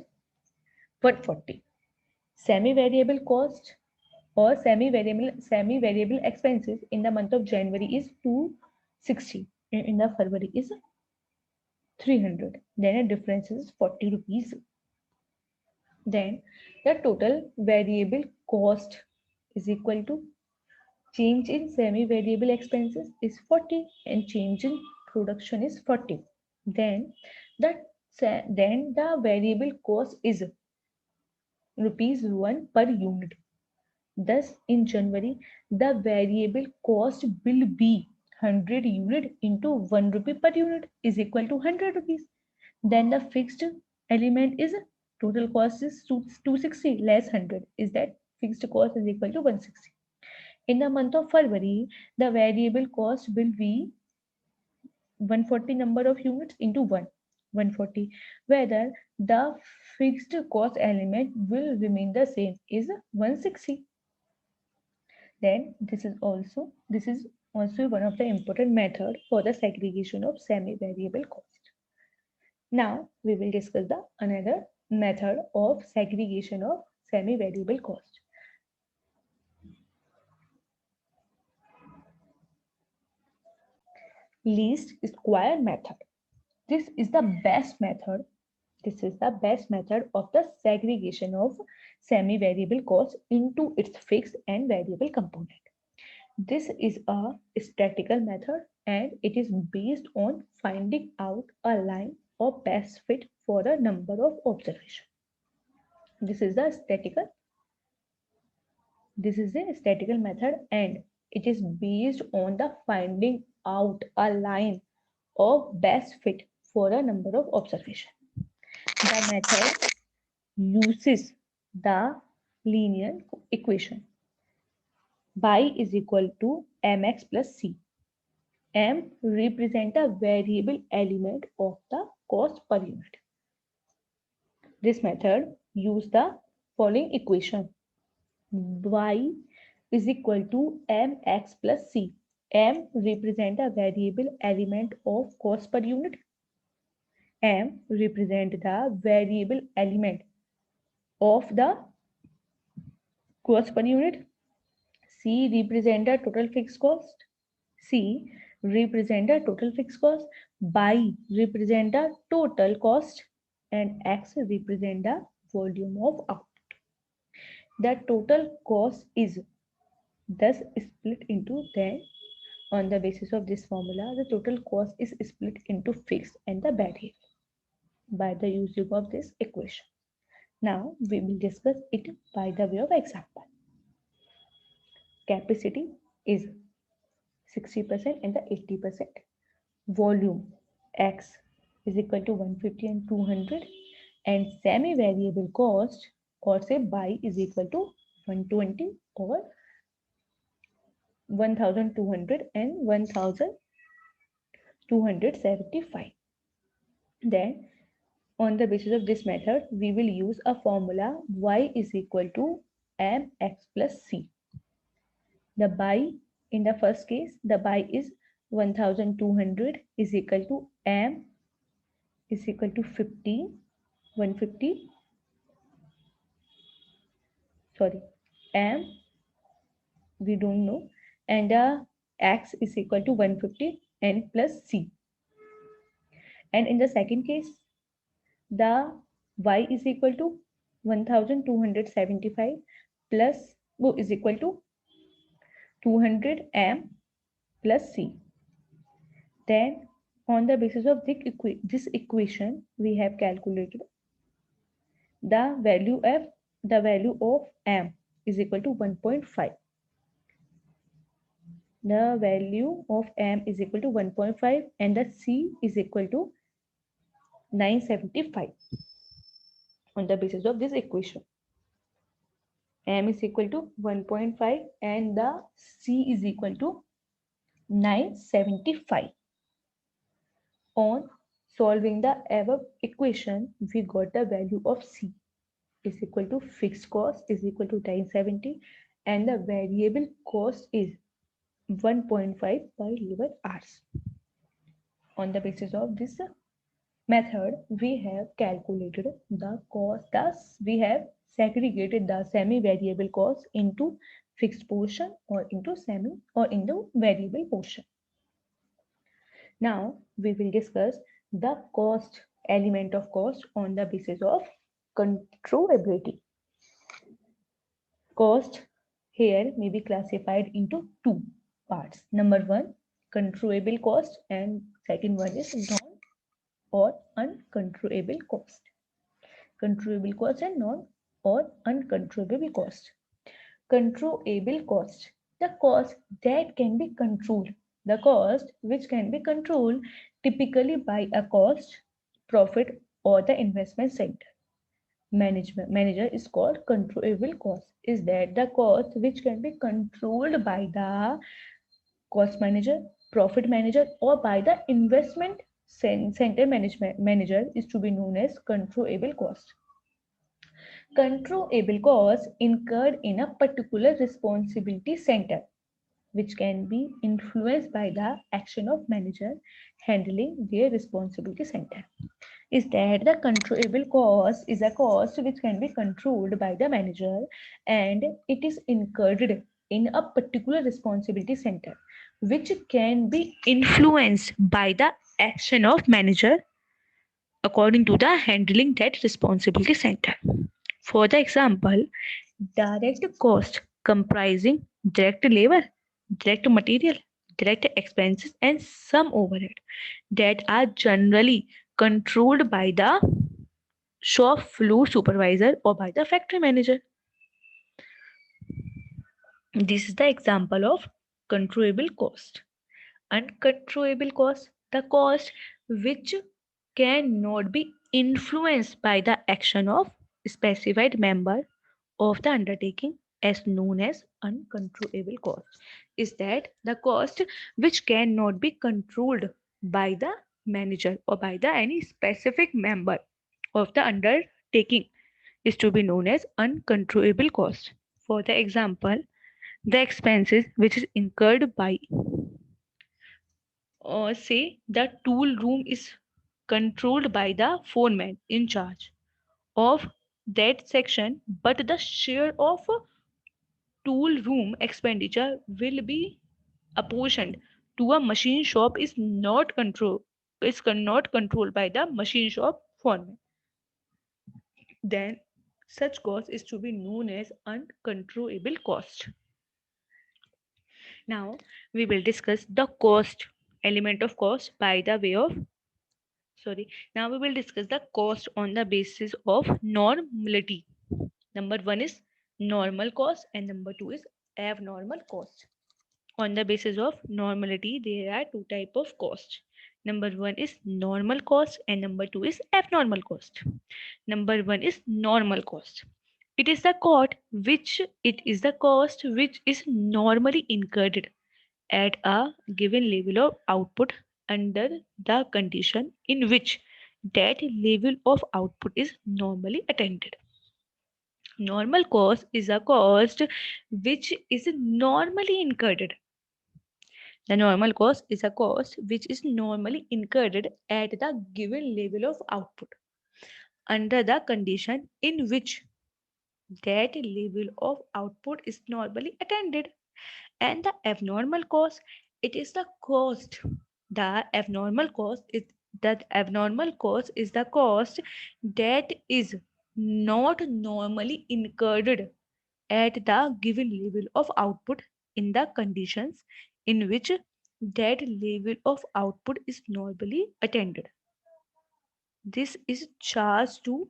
140. Semi-variable cost or semi-variable expenses in the month of January is 260, and in the February is 300. Then the difference is 40 rupees. Then the total variable cost is equal to change in semi-variable expenses is 40 and change in production is 40. Then the variable cost is ₹1 per unit. Thus, in January, the variable cost will be 100 unit into 1 rupee per unit is equal to 100 rupees. Then the fixed element is total cost is 260 less 100, is that fixed cost is equal to 160. In the month of February, the variable cost will be 140 number of units into 140, whether the fixed cost element will remain the same is 160. Then this is also one of the important method for the segregation of semi-variable cost. Now we will discuss the another method of segregation of semi-variable cost. Least square method. This is the best method of the segregation of semi-variable cost into its fixed and variable component. This is a statistical method and it is based on finding out a line of best fit for a number of observations. This is a statistical method and it is based on the finding out a line of best fit for a number of observations. The method uses the linear equation y is equal to mx plus c. M represent a variable element of the cost per unit. This method use the following equation. Y is equal to mx plus c. M represent a variable element of cost per unit. M represent the variable element of the cost per unit. C represent the total fixed cost. C represent the total fixed cost. Y represent the total cost and X represent the volume of output. The total cost is thus split into then on the basis of this formula, the total cost is split into fixed and the variable by the using of this equation. Now we will discuss it by the way of example. Capacity is 60% and the 80%. Volume X is equal to 150 and 200 and semi-variable cost or say Y is equal to 120 or 1200 and 1275. Then on the basis of this method, we will use a formula Y is equal to mx plus c. The Y in the first case, the Y is 1200 is equal to m is equal to 150, sorry, m we don't know, and x is equal to 150 and plus c. And in the second case, the y is equal to 1275 plus is equal to 200 m plus c. Then on the basis of this equation, we have calculated the value of m is equal to 1.5. The value of m is equal to 1.5 and the c is equal to 975. On the basis of this equation, m is equal to 1.5 and the c is equal to 975. On solving the above equation, we got the value of c is equal to fixed cost is equal to 970 and the variable cost is 1.5 per labor hours. On the basis of this method, we have calculated the cost. Thus, we have segregated the semi-variable cost into fixed portion or into variable portion. Now, we will discuss the cost element of cost on the basis of controllability. Cost here may be classified into two parts. Number one, controllable cost, and second one is non or uncontrollable cost. Controllable cost and non or uncontrollable cost. Controllable cost, the cost that can be controlled. The cost which can be controlled typically by a cost, profit or the investment center. Manager is called controllable cost. Is that the cost which can be controlled by the cost manager, profit manager or by the investment center manager is to be known as controllable cost. Controllable costs incurred in a particular responsibility center which can be influenced by the action of manager handling their responsibility center. Is that the controllable cost is a cost which can be controlled by the manager and it is incurred in a particular responsibility center which can be influenced by the action of manager according to the handling that responsibility center. For the example, direct cost comprising direct labor, direct material, direct expenses, and some overhead that are generally controlled by the shop floor supervisor or by the factory manager. This is the example of controllable cost. Uncontrollable cost, the cost which cannot be influenced by the action of specified member of the undertaking, as known as uncontrollable cost, is that the cost which cannot be controlled by the manager or by the any specific member of the undertaking is to be known as uncontrollable cost. For the example, the expenses which is incurred by, say, the tool room is controlled by the foreman in charge of that section, but the share of tool room expenditure will be apportioned to a machine shop is not controlled by the machine shop foreman. Then such cost is to be known as uncontrollable cost. Now we will discuss the cost element of cost by the way of sorry. Now we will discuss the cost on the basis of normality. Number one is normal cost and number two is abnormal cost. On the basis of normality, there are two type of cost. Number one is normal cost and number two is abnormal cost. Number one is normal cost. It is the cost which is normally incurred at a given level of output under the condition in which that level of output is normally attained. Normal cost is a cost which is normally incurred. The normal cost is a cost which is normally incurred at the given level of output under the condition in which that level of output is normally attained. And the abnormal cost, it is the cost. The abnormal cost is the cost that is not normally incurred at the given level of output in the conditions in which that level of output is normally attained. This is charged to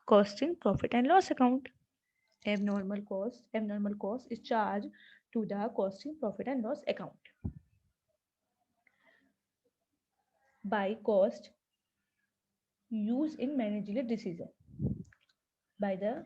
costing profit and loss account. Abnormal cost is charged to the costing profit and loss account. By cost used in managerial decision. By the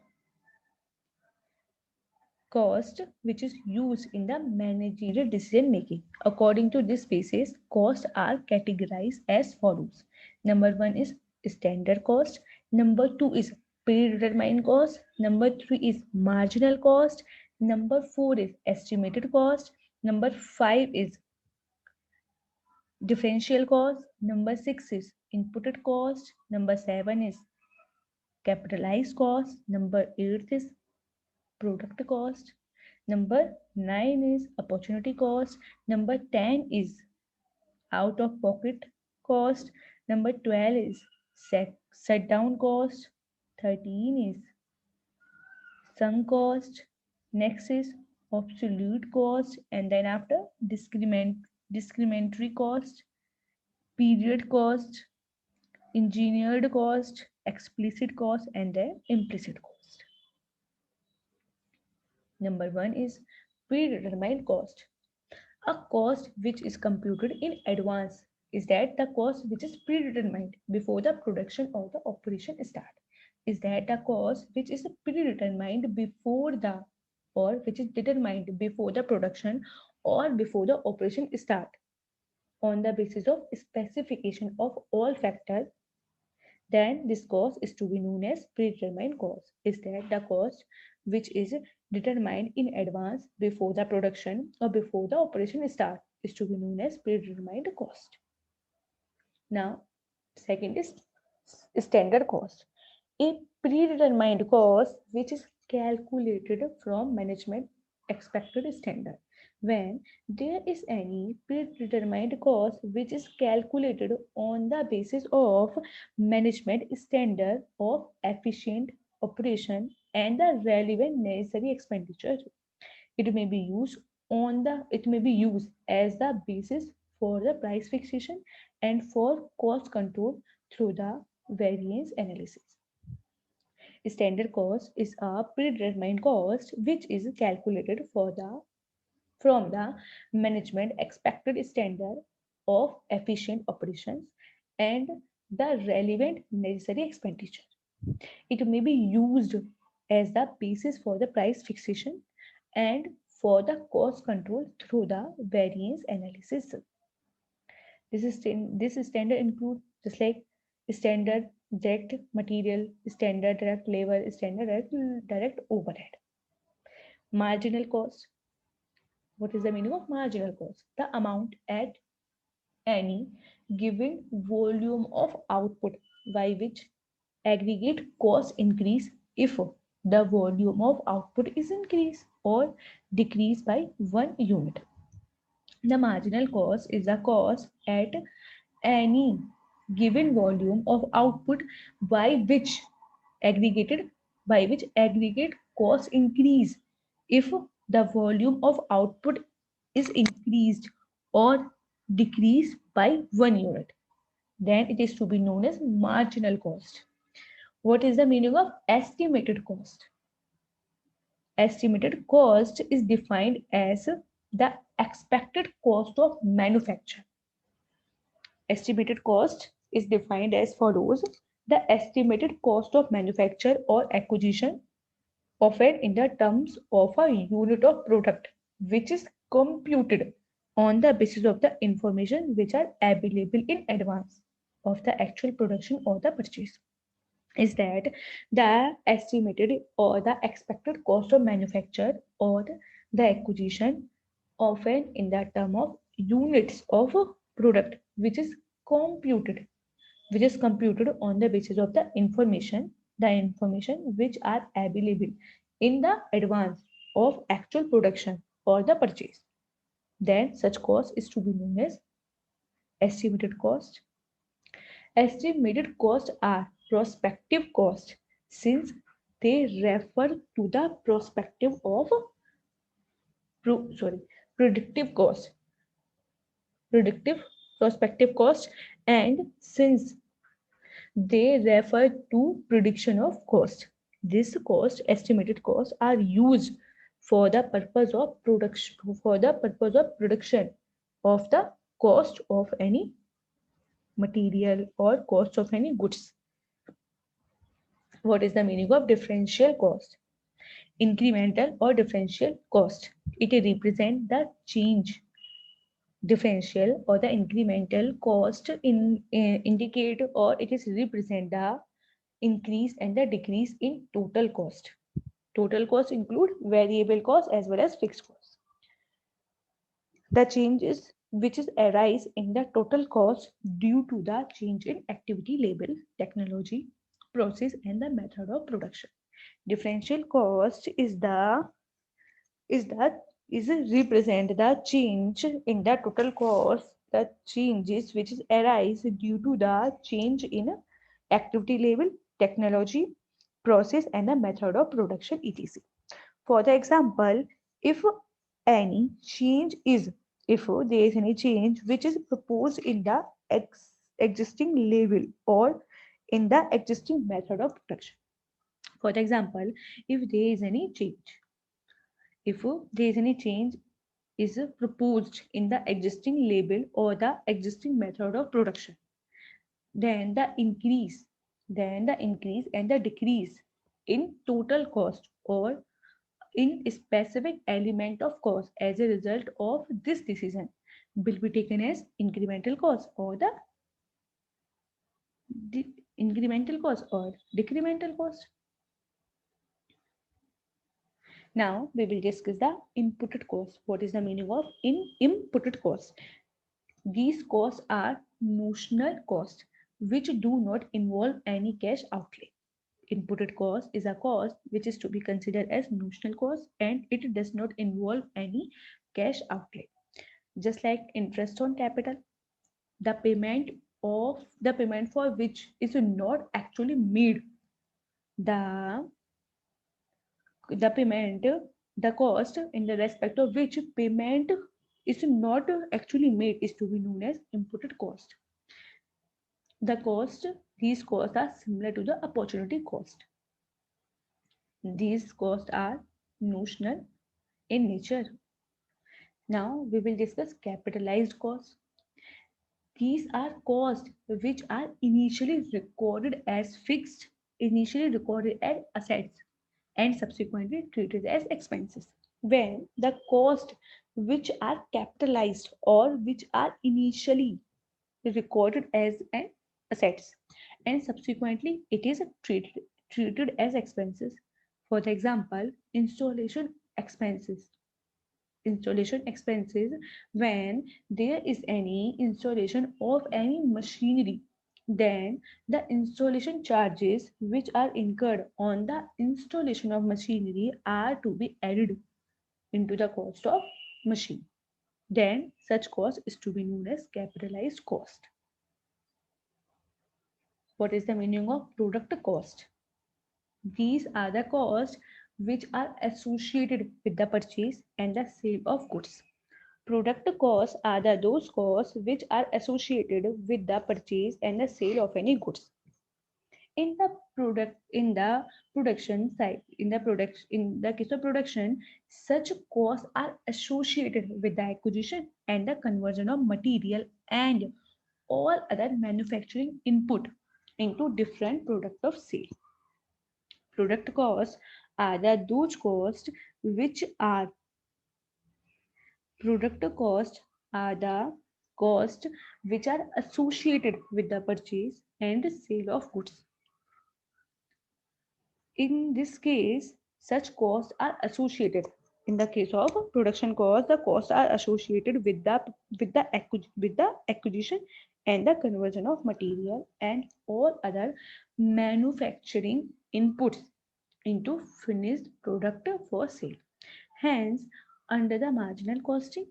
cost which is used in the managerial decision making. According to this basis, costs are categorized as follows. Number one is standard cost. Number two is predetermined cost. Number three is marginal cost. Number four is estimated cost. Number five is differential cost. Number six is inputted cost. Number seven is capitalized cost. Number eight is product cost. Number 9 is opportunity cost. Number 10 is out of pocket cost. Number 12 is set down cost. 13 is sunk cost. Next is absolute cost. And then after discriminatory cost, period cost, engineered cost, explicit cost, and then implicit cost. Number 1 is predetermined cost. A cost which is computed in advance is that the cost which is predetermined before the production or the operation start. Is that the cost which is predetermined before the or which is determined before the production or before the operation start on the basis of specification of all factors, then this cost is to be known as predetermined cost. Is that the cost which is determined in advance before the production or before the operation start is to be known as predetermined cost. Now, second is standard cost. A predetermined cost which is calculated from management expected standard. When there is any predetermined cost which is calculated on the basis of management standard of efficient operation and the relevant necessary expenditure. It may be used as the basis for the price fixation and for cost control through the variance analysis. Standard cost is a predetermined cost which is calculated from the management expected standard of efficient operations and the relevant necessary expenditure. It may be used as the basis for the price fixation and for the cost control through the variance analysis. This standard include just like standard direct material, standard direct labor, standard direct overhead. Marginal cost. What is the meaning of marginal cost? The amount at any given volume of output by which aggregate cost increase if the volume of output is increased or decreased by 1 unit. The marginal cost is the cost at any given volume of output by which aggregated aggregate cost increase if the volume of output is increased or decreased by 1 unit, then it is to be known as marginal cost. What is the meaning of estimated cost? Estimated cost is defined as the expected cost of manufacture. Estimated cost is defined as follows: the estimated cost of manufacture or acquisition, often in the terms of a unit of product, which is computed on the basis of the information which are available in advance of the actual production or the purchase. Is that the estimated or the expected cost of manufacture or the acquisition, often in the term of units of a product, computed which is computed on the basis of the information which are available in the advance of actual production or the purchase. Then such cost is to be known as estimated cost. Estimated costs are prospective costs since they refer to the prospective of predictive cost, predictive prospective cost, and since they refer to prediction of cost. This cost, estimated costs, are used for the purpose of production of the cost of any material or cost of any goods. What is the meaning of differential cost? Incremental or differential cost. It represents the change. Differential or the incremental cost indicate or it is represent the increase and the decrease in total cost. Total cost include variable cost as well as fixed cost. The changes which is arise in the total cost due to the change in activity level, technology, process, and the method of production. Differential cost is represent the change in the total cost, the changes which is arise due to the change in activity level, technology, process, and the method of production, etc. For the example, if any change is if there is any change which is proposed in the existing level or in the existing method of production. For example, if there is any change, if there is any change is proposed in the existing label or the existing method of production, then the increase and the decrease in total cost or in specific element of cost as a result of this decision will be taken as incremental cost or the incremental cost or decremental cost. Now we will discuss the inputted cost. What is the meaning of inputted cost? These costs are notional costs which do not involve any cash outlay. Inputted cost is a cost which is to be considered as notional cost and it does not involve any cash outlay. Just like interest on capital, the payment for which is not actually made the payment, the cost in the respect of which payment is not actually made is to be known as inputted cost. The cost, these costs are similar to the opportunity cost. These costs are notional in nature. Now we will discuss capitalized costs. These are costs which are initially recorded as assets and subsequently treated as expenses. When the costs which are capitalized or which are initially recorded as an assets and subsequently it is treated as expenses. For example, installation expenses when there is any installation of any machinery, then the installation charges which are incurred on the installation of machinery are to be added into the cost of machine. Then such cost is to be known as capitalized cost. What is the meaning of product cost? These are the costs which are associated with the purchase and the sale of goods. Product costs are those costs which are associated with the purchase and the sale of any goods. In the case of production, such costs are associated with the acquisition and the conversion of material and all other manufacturing input into different product of sale. Product costs are those costs which are Product costs are the costs which are associated with the purchase and sale of goods. In this case, such costs are associated. In the case of production costs, the costs are associated with the acquisition and the conversion of material and all other manufacturing inputs into finished product for sale. Hence, under the marginal costing,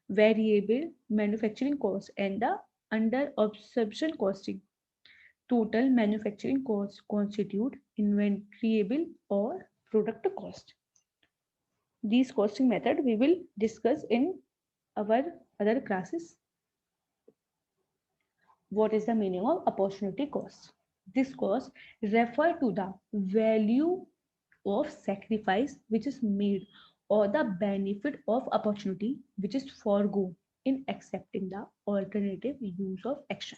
variable manufacturing cost and the under absorption costing, total manufacturing cost constitute inventoriable or product cost. These costing method we will discuss in our other classes. What is the meaning of opportunity cost? This cost refer to the value of sacrifice which is made or the benefit of opportunity which is foregone in accepting the alternative use of action.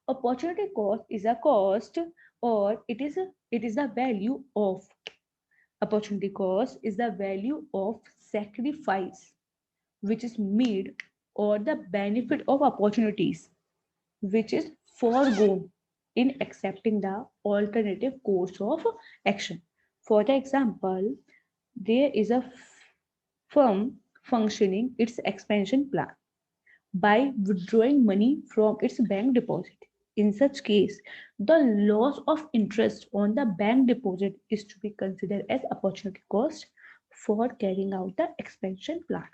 Opportunity cost is a cost or it is the value of opportunity cost is the value of sacrifice which is made or the benefit of opportunities which is foregone in accepting the alternative course of action. For the example, there is a firm functioning its expansion plan by withdrawing money from its bank deposit. In such case, the loss of interest on the bank deposit is to be considered as opportunity cost for carrying out the expansion plan.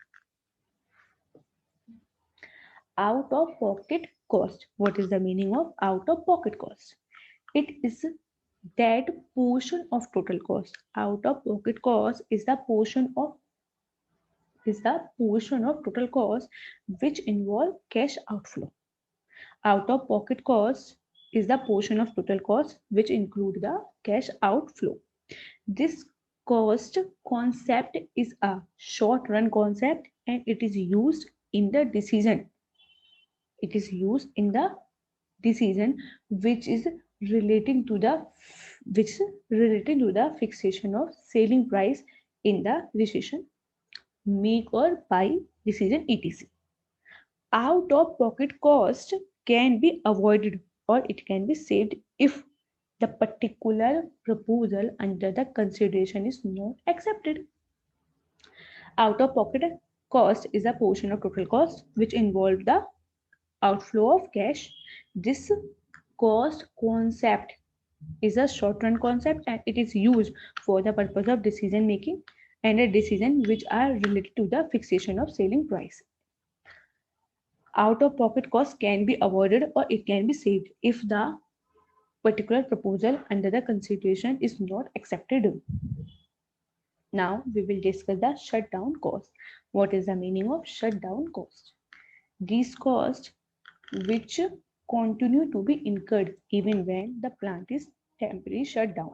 Out of pocket cost. What is the meaning of out of pocket cost? It is that portion of total cost. Out of pocket cost is the portion of total cost which involve cash outflow. Out of pocket cost is the portion of total cost which include the cash outflow. This cost concept is a short run concept and it is used in the decision. It is used in the decision which is relating to the fixation of selling price in the decision make or buy decision etc. Out of pocket cost can be avoided or it can be saved if the particular proposal under the consideration is not accepted. Out of pocket cost is a portion of total cost which involve the outflow of cash. This cost concept is a short-run concept and it is used for the purpose of decision making and a decision which are related to the fixation of selling price. Out of pocket cost can be avoided or it can be saved if the particular proposal under the consideration is not accepted. Now we will discuss the shutdown cost. What is the meaning of shutdown cost? These costs which continue to be incurred even when the plant is temporarily shut down.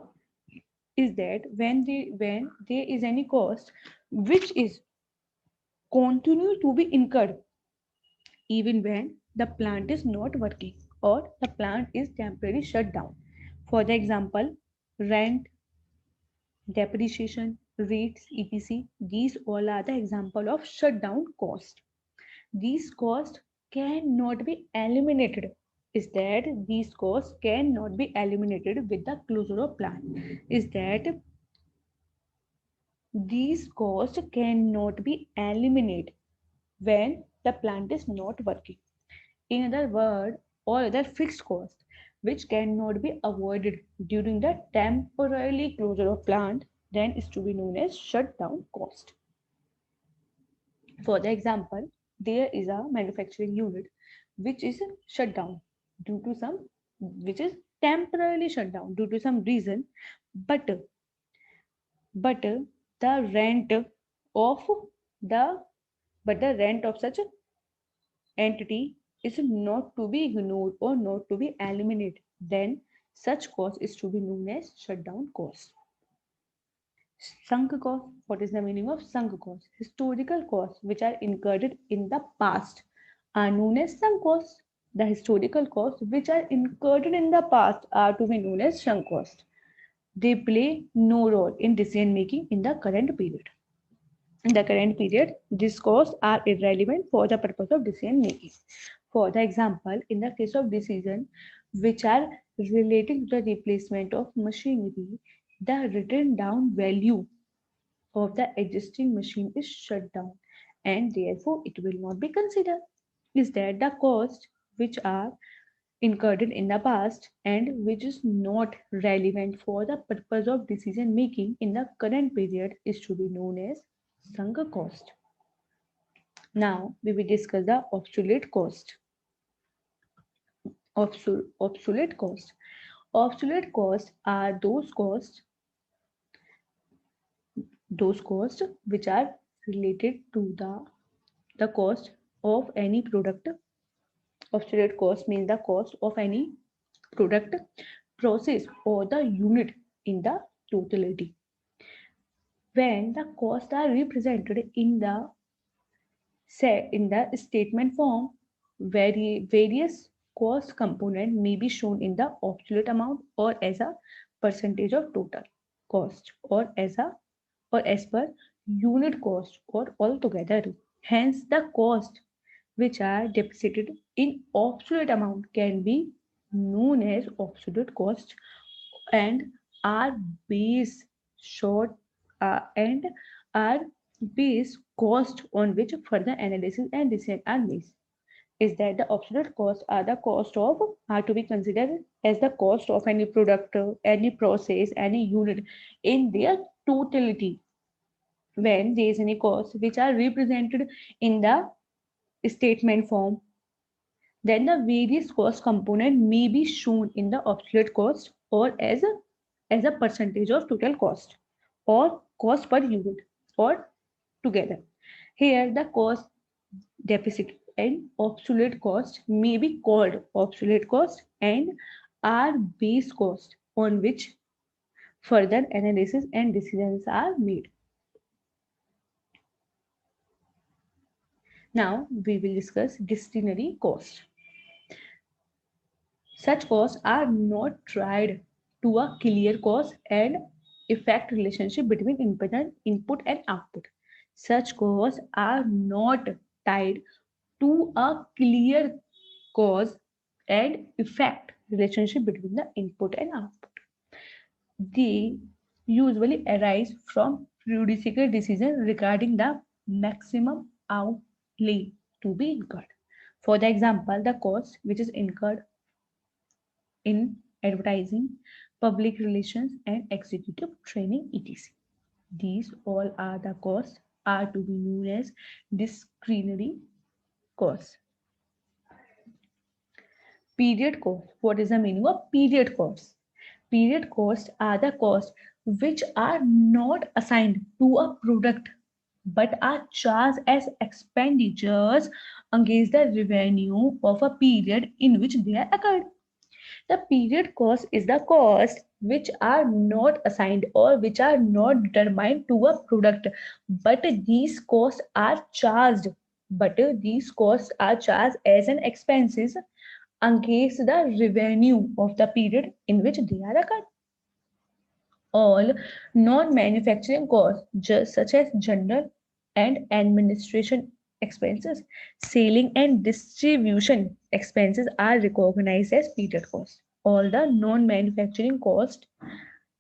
Is that when there is any cost which is continue to be incurred even when the plant is not working or the plant is temporarily shut down. For the example, rent, depreciation, rates, etc. These all are the example of shutdown cost. These costs cannot be eliminated. Is that these costs cannot be eliminated with the closure of plant? Is that these costs cannot be eliminated when the plant is not working? In other words, all other fixed costs which cannot be avoided during the temporarily closure of plant then is to be known as shutdown cost. For the example, there is a manufacturing unit which is shut down due to some which is temporarily shut down due to some reason, but the rent of the the rent of such entity is not to be ignored or not to be eliminated, then such cost is to be known as shutdown cost. Sunk cost. What is the meaning of sunk cost? Historical costs which are incurred in the past are known as sunk costs. The historical costs which are incurred in the past are to be known as sunk costs. They play no role in decision making in the current period. In the current period, these costs are irrelevant for the purpose of decision making. For the example, in the case of decision which are relating to the replacement of machinery, the written down value of the existing machine is shut down and therefore it will not be considered. Is that the cost which are incurred in the past and which is not relevant for the purpose of decision making in the current period is to be known as sunk cost. Now we will discuss the obsolete cost. Obsolete cost. Obsolete costs are those costs which are related to the cost of any product. Obsolete cost means the cost of any product, process, or the unit in the totality. When the costs are represented in the statement form, various cost component may be shown in the obsolete amount or as a percentage of total cost or as per unit cost or altogether. Hence, the cost which are deposited in obsolete amount can be known as obsolete cost and are base short and are base cost on which further analysis and decision are made. Is that the obsolete costs are the cost of are to be considered as the cost of any product, any process, any unit in their totality. When there is any cost which are represented in the statement form, then the various cost component may be shown in the obsolete cost or as a percentage of total cost or cost per unit or together. Here the cost deficit and obsolete cost may be called obsolete cost and are base cost on which further analysis and decisions are made. Now we will discuss discretionary cost. Such costs are not tied to a clear cause and effect relationship between input and output. Such costs are not tied to a clear cause and effect relationship between the input and output. They usually arise from judicial decision regarding the maximum outlay to be incurred. For the example, the cost which is incurred in advertising, public relations, and executive training, etc. These all are the costs are to be known as discretionary costs. Period cost. What is the meaning of period costs? Period costs are the costs which are not assigned to a product but are charged as expenditures against the revenue of a period in which they are occurred. The period cost is the cost which are not assigned or which are not determined to a product, but these costs are charged. But these costs are charged as an expenses against the revenue of the period in which they are occurred. All non-manufacturing costs, just such as general and administration expenses, selling and distribution expenses are recognized as period costs. All the non-manufacturing costs,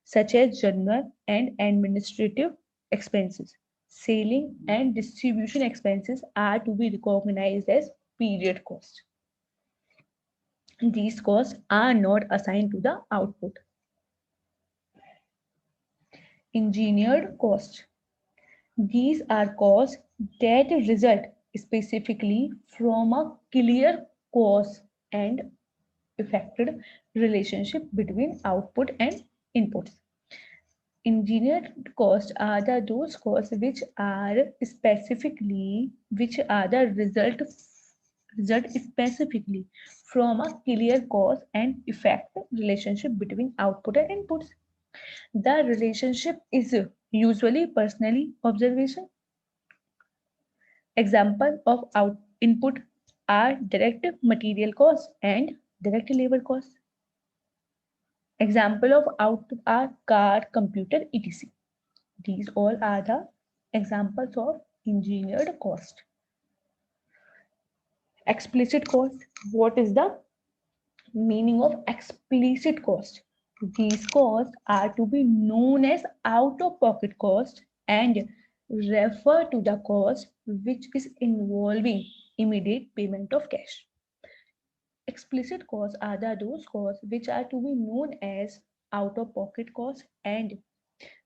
such as general and administrative expenses, selling and distribution expenses are to be recognized as period costs. These costs are not assigned to the output. Engineered costs. These are costs that result specifically from a clear cause and effected relationship between output and inputs. Engineered costs are those costs which are the result specifically from a clear cause and effect relationship between output and inputs. The relationship is usually personally observation. Example of input are direct material costs and direct labor costs. Example of output are car, computer, etc. These all are the examples of engineered cost. Explicit cost. What is the meaning of explicit cost? These costs are to be known as out-of-pocket cost and refer to the cost which is involving immediate payment of cash. Explicit costs are those costs which are to be known as out-of-pocket costs and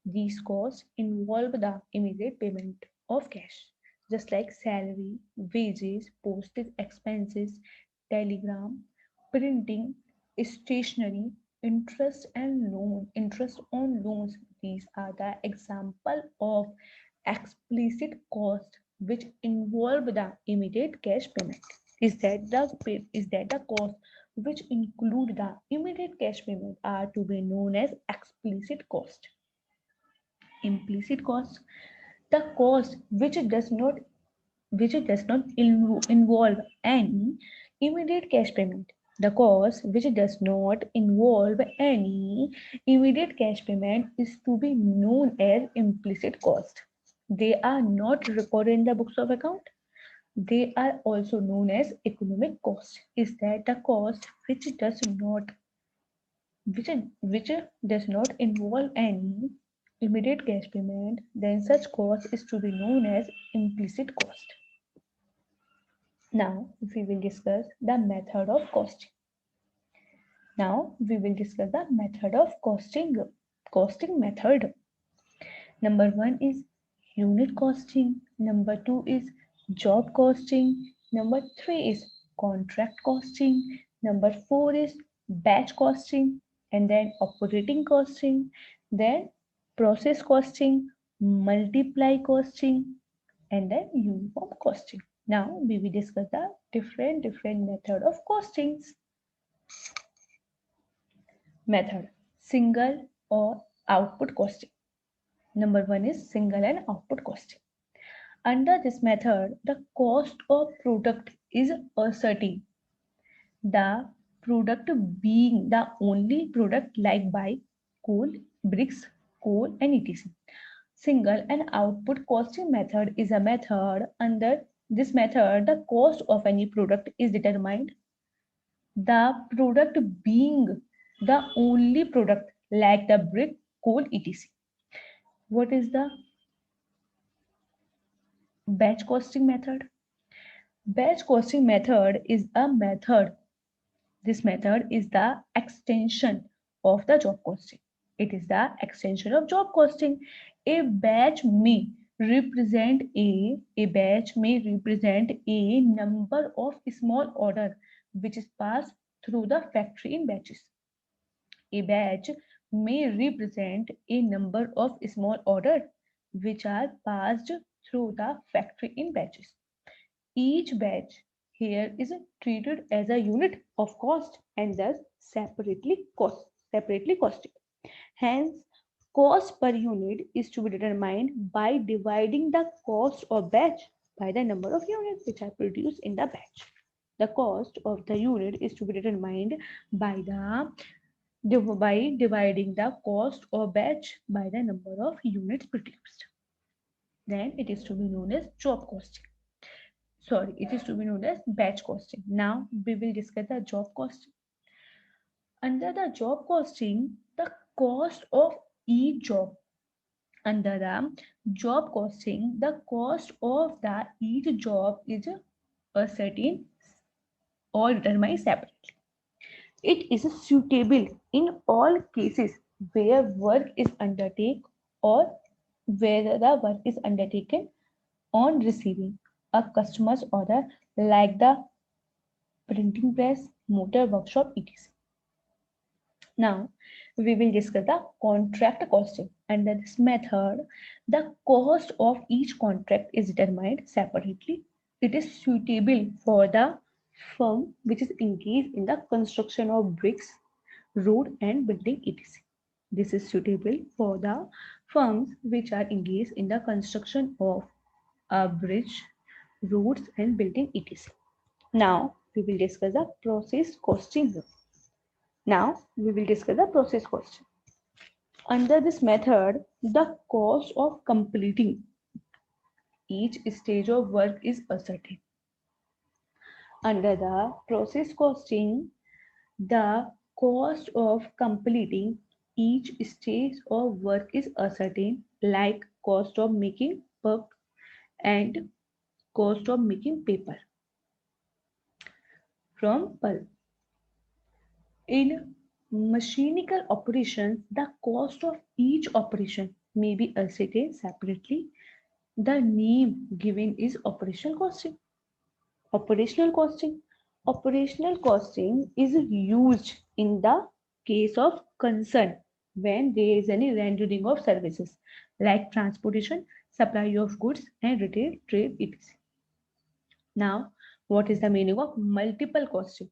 these costs involve the immediate payment of cash, just like salary, wages, postage expenses, telegram, printing, stationery, interest on loans. These are the example of explicit costs which involve the immediate cash payment. Is that the cost which include the immediate cash payment are to be known as explicit cost. Implicit cost, the cost which does not involve any immediate cash payment. The cost which does not involve any immediate cash payment is to be known as implicit cost. They are not recorded in the books of account. They are also known as economic cost. Is that the cost which does not involve any immediate cash payment, then such cost is to be known as implicit cost. Now we will discuss the method of costing. Costing method. Number one is unit costing. Number two is job costing. Number three is contract costing. Number four is batch costing, and then operating costing, then process costing, multiply costing, and then uniform costing. Now we will discuss the different method of costings. Method: single or output costing. Number one is single and output costing. Under this method, the cost of product is ascertained. The product being the only product like by coal, bricks, coal, and etc. Single and output costing method is a method. Under this method, the cost of any product is determined. The product being the only product like the brick, coal, etc. What is the batch costing method? Batch costing method is a method. This method is the extension of the job costing. It is the extension of job costing. A batch may represent a number of small order which is passed through the factory in batches. A batch may represent a number of small orders which are passed through the factory in batches. Each batch here is treated as a unit of cost and thus separately costed. Hence, cost per unit is to be determined by dividing the cost of batch by the number of units which are produced in the batch. The cost of the unit is to be determined by dividing the cost of batch by the number of units produced. Then it is to be known as job costing. Sorry, it is to be known as batch costing. Now we will discuss the job costing. Under the job costing, the cost of each job. Under the job costing, the cost of the each job is a certain or determined separately. It is suitable in all cases where work is undertaken or where the work is undertaken on receiving a customer's order, like the printing press, motor workshop, etc. Now, we will discuss the contract costing. Under this method, the cost of each contract is determined separately. It is suitable for the firm which is engaged in the construction of bricks, road and building etc. This is suitable for the firms which are engaged in the construction of a bridge, roads and building etc. Now, we will discuss the process costing. Now, we will discuss the process costing. Under this method, the cost of completing each stage of work is ascertained. Under the process costing, the cost of completing each stage of work is ascertained, like cost of making pulp and cost of making paper from pulp. In mechanical operations, the cost of each operation may be ascertained separately. The name given is operational costing. Operational costing. Operational costing is used in the case of concern when there is any rendering of services like transportation, supply of goods, and retail trade, etc. Now, what is the meaning of multiple costing?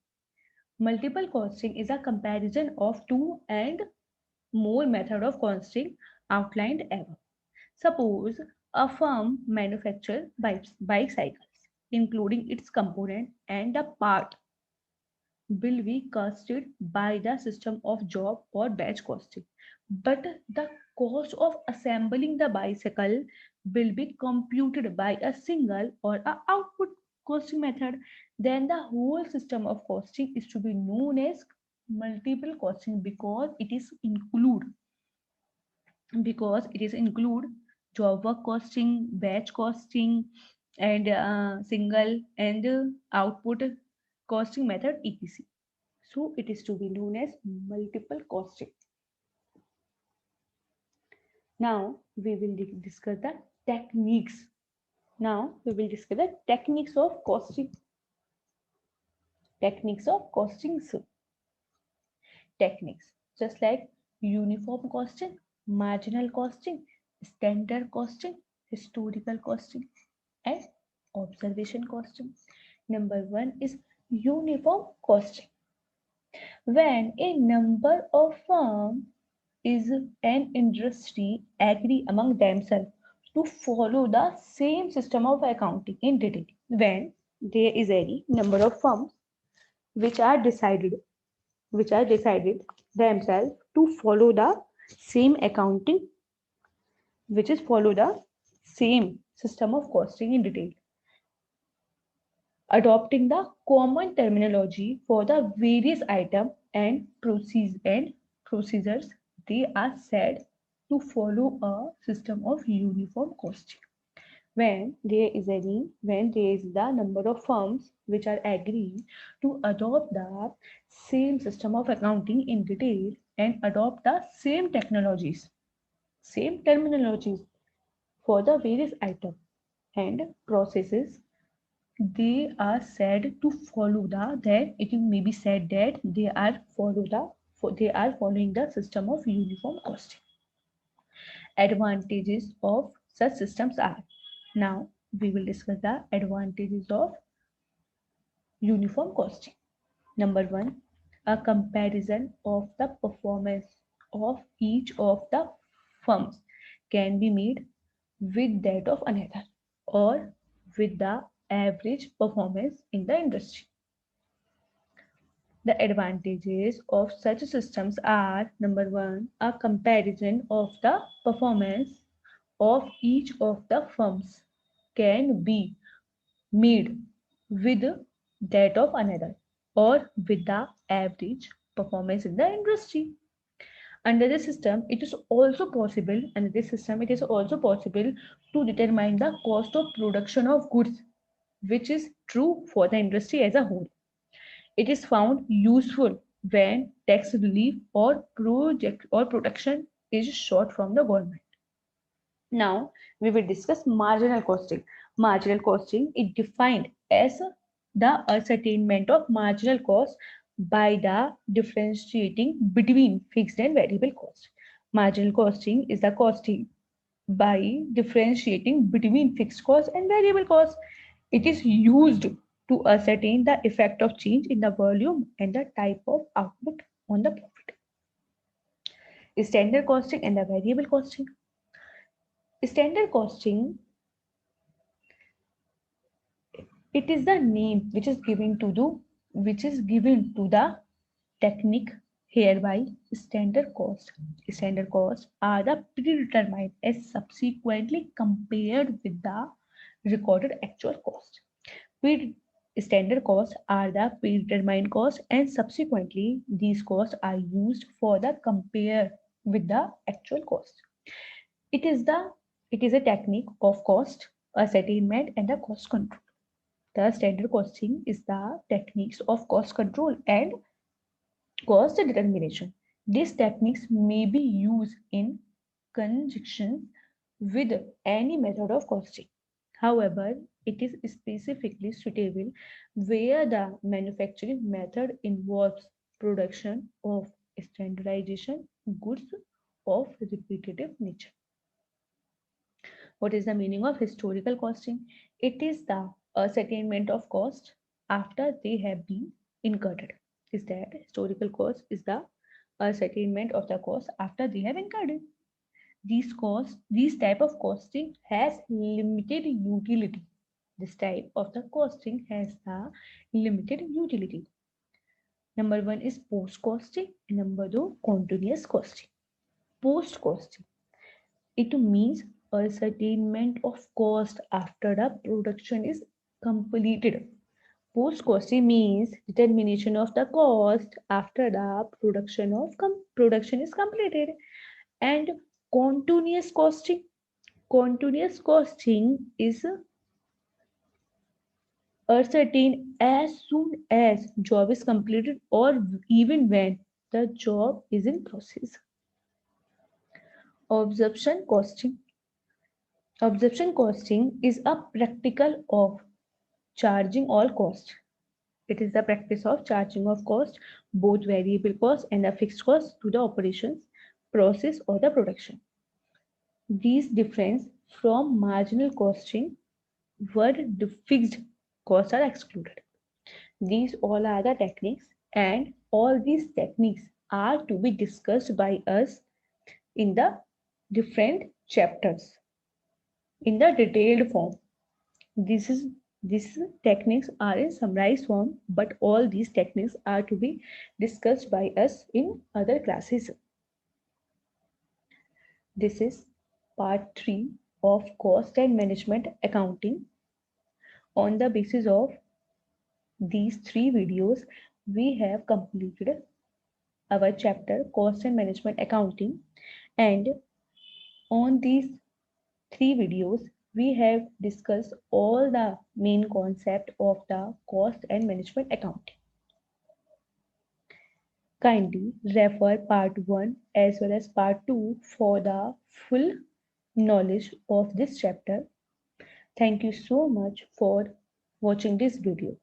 Multiple costing is a comparison of two and more method of costing outlined above. Suppose a firm manufactures bicycles, including its component and the part will be costed by the system of job or batch costing. But the cost of assembling the bicycle will be computed by a single or a output costing method. Then the whole system of costing is to be known as multiple costing because it is include job work costing, batch costing, and single and output costing method etc. So it is to be known as multiple costing. Now we will discuss the techniques. Now we will discuss the techniques of costing. Techniques of costing. Techniques just like uniform costing, marginal costing, standard costing, historical costing, and observation costing. Number one is uniform costing. When a number of firms is an industry agree among themselves to follow the same system of accounting in detail. When there is any number of firms which are decided themselves to follow the same accounting, which is follow the same system of costing in detail, adopting the common terminology for the various items and procedures, they are said to follow a system of uniform costing. When there is the number of firms which are agreed to adopt the same system of accounting in detail and adopt the same terminologies for the various items and processes, they are said to follow that it may be said that they are following the system of uniform costing. Advantages of such systems are, now we will discuss the advantages of uniform costing. Number one, a comparison of the performance of each of the firms can be made with that of another or with the average performance in the industry. The advantages of such systems are, number one, a comparison of the performance of each of the firms can be made with that of another or with the average performance in the industry. Under this system, it is also possible to determine the cost of production of goods, which is true for the industry as a whole. It is found useful when tax relief or project or protection is sought from the government. Now we will discuss marginal costing. Marginal costing is defined as the ascertainment of marginal cost by the differentiating between fixed and variable cost. Marginal costing is the costing by differentiating between fixed cost and variable cost. It is used to ascertain the effect of change in the volume and the type of output on the profit. Standard costing and the variable costing. Standard costing, it is the name which is given to the technique hereby standard cost. Standard costs are the predetermined as subsequently compared with the recorded actual cost. Pre Standard costs are the predetermined costs and subsequently these costs are used for the compare with the actual cost. It is the it is a technique of cost ascertainment and the cost control. The standard costing is the techniques of cost control and cost determination. These techniques may be used in conjunction with any method of costing. However, it is specifically suitable where the manufacturing method involves production of standardization goods of repetitive nature. What is the meaning of historical costing? It is the ascertainment of cost after they have been incurred. Is that historical cost is the ascertainment of the cost after they have incurred. These type of costing has limited utility. This type of the costing has the limited utility. Number one is post costing. Number two, continuous costing. Post costing, it means ascertainment of cost after the production is completed. Post costing means determination of the cost after the production is completed. And continuous costing. Continuous costing is ascertained as soon as job is completed or even when the job is in process. Absorption costing. Absorption costing is a practical of charging all costs. It is the practice of charging of cost, both variable cost and the fixed cost to the operations, process or the production. These difference from marginal costing where the fixed costs are excluded. These all are the techniques and all these techniques are to be discussed by us in the different chapters in the detailed form. This is these techniques are in summarized form, but all these techniques are to be discussed by us in other classes. This is part 3 of cost and management accounting. On the basis of these 3 videos, we have completed our chapter cost and management accounting, and on these 3 videos we have discussed all the main concept of the cost and management accounting. Kindly refer part 1 as well as part 2 for the full knowledge of this chapter. Thank you so much for watching this video.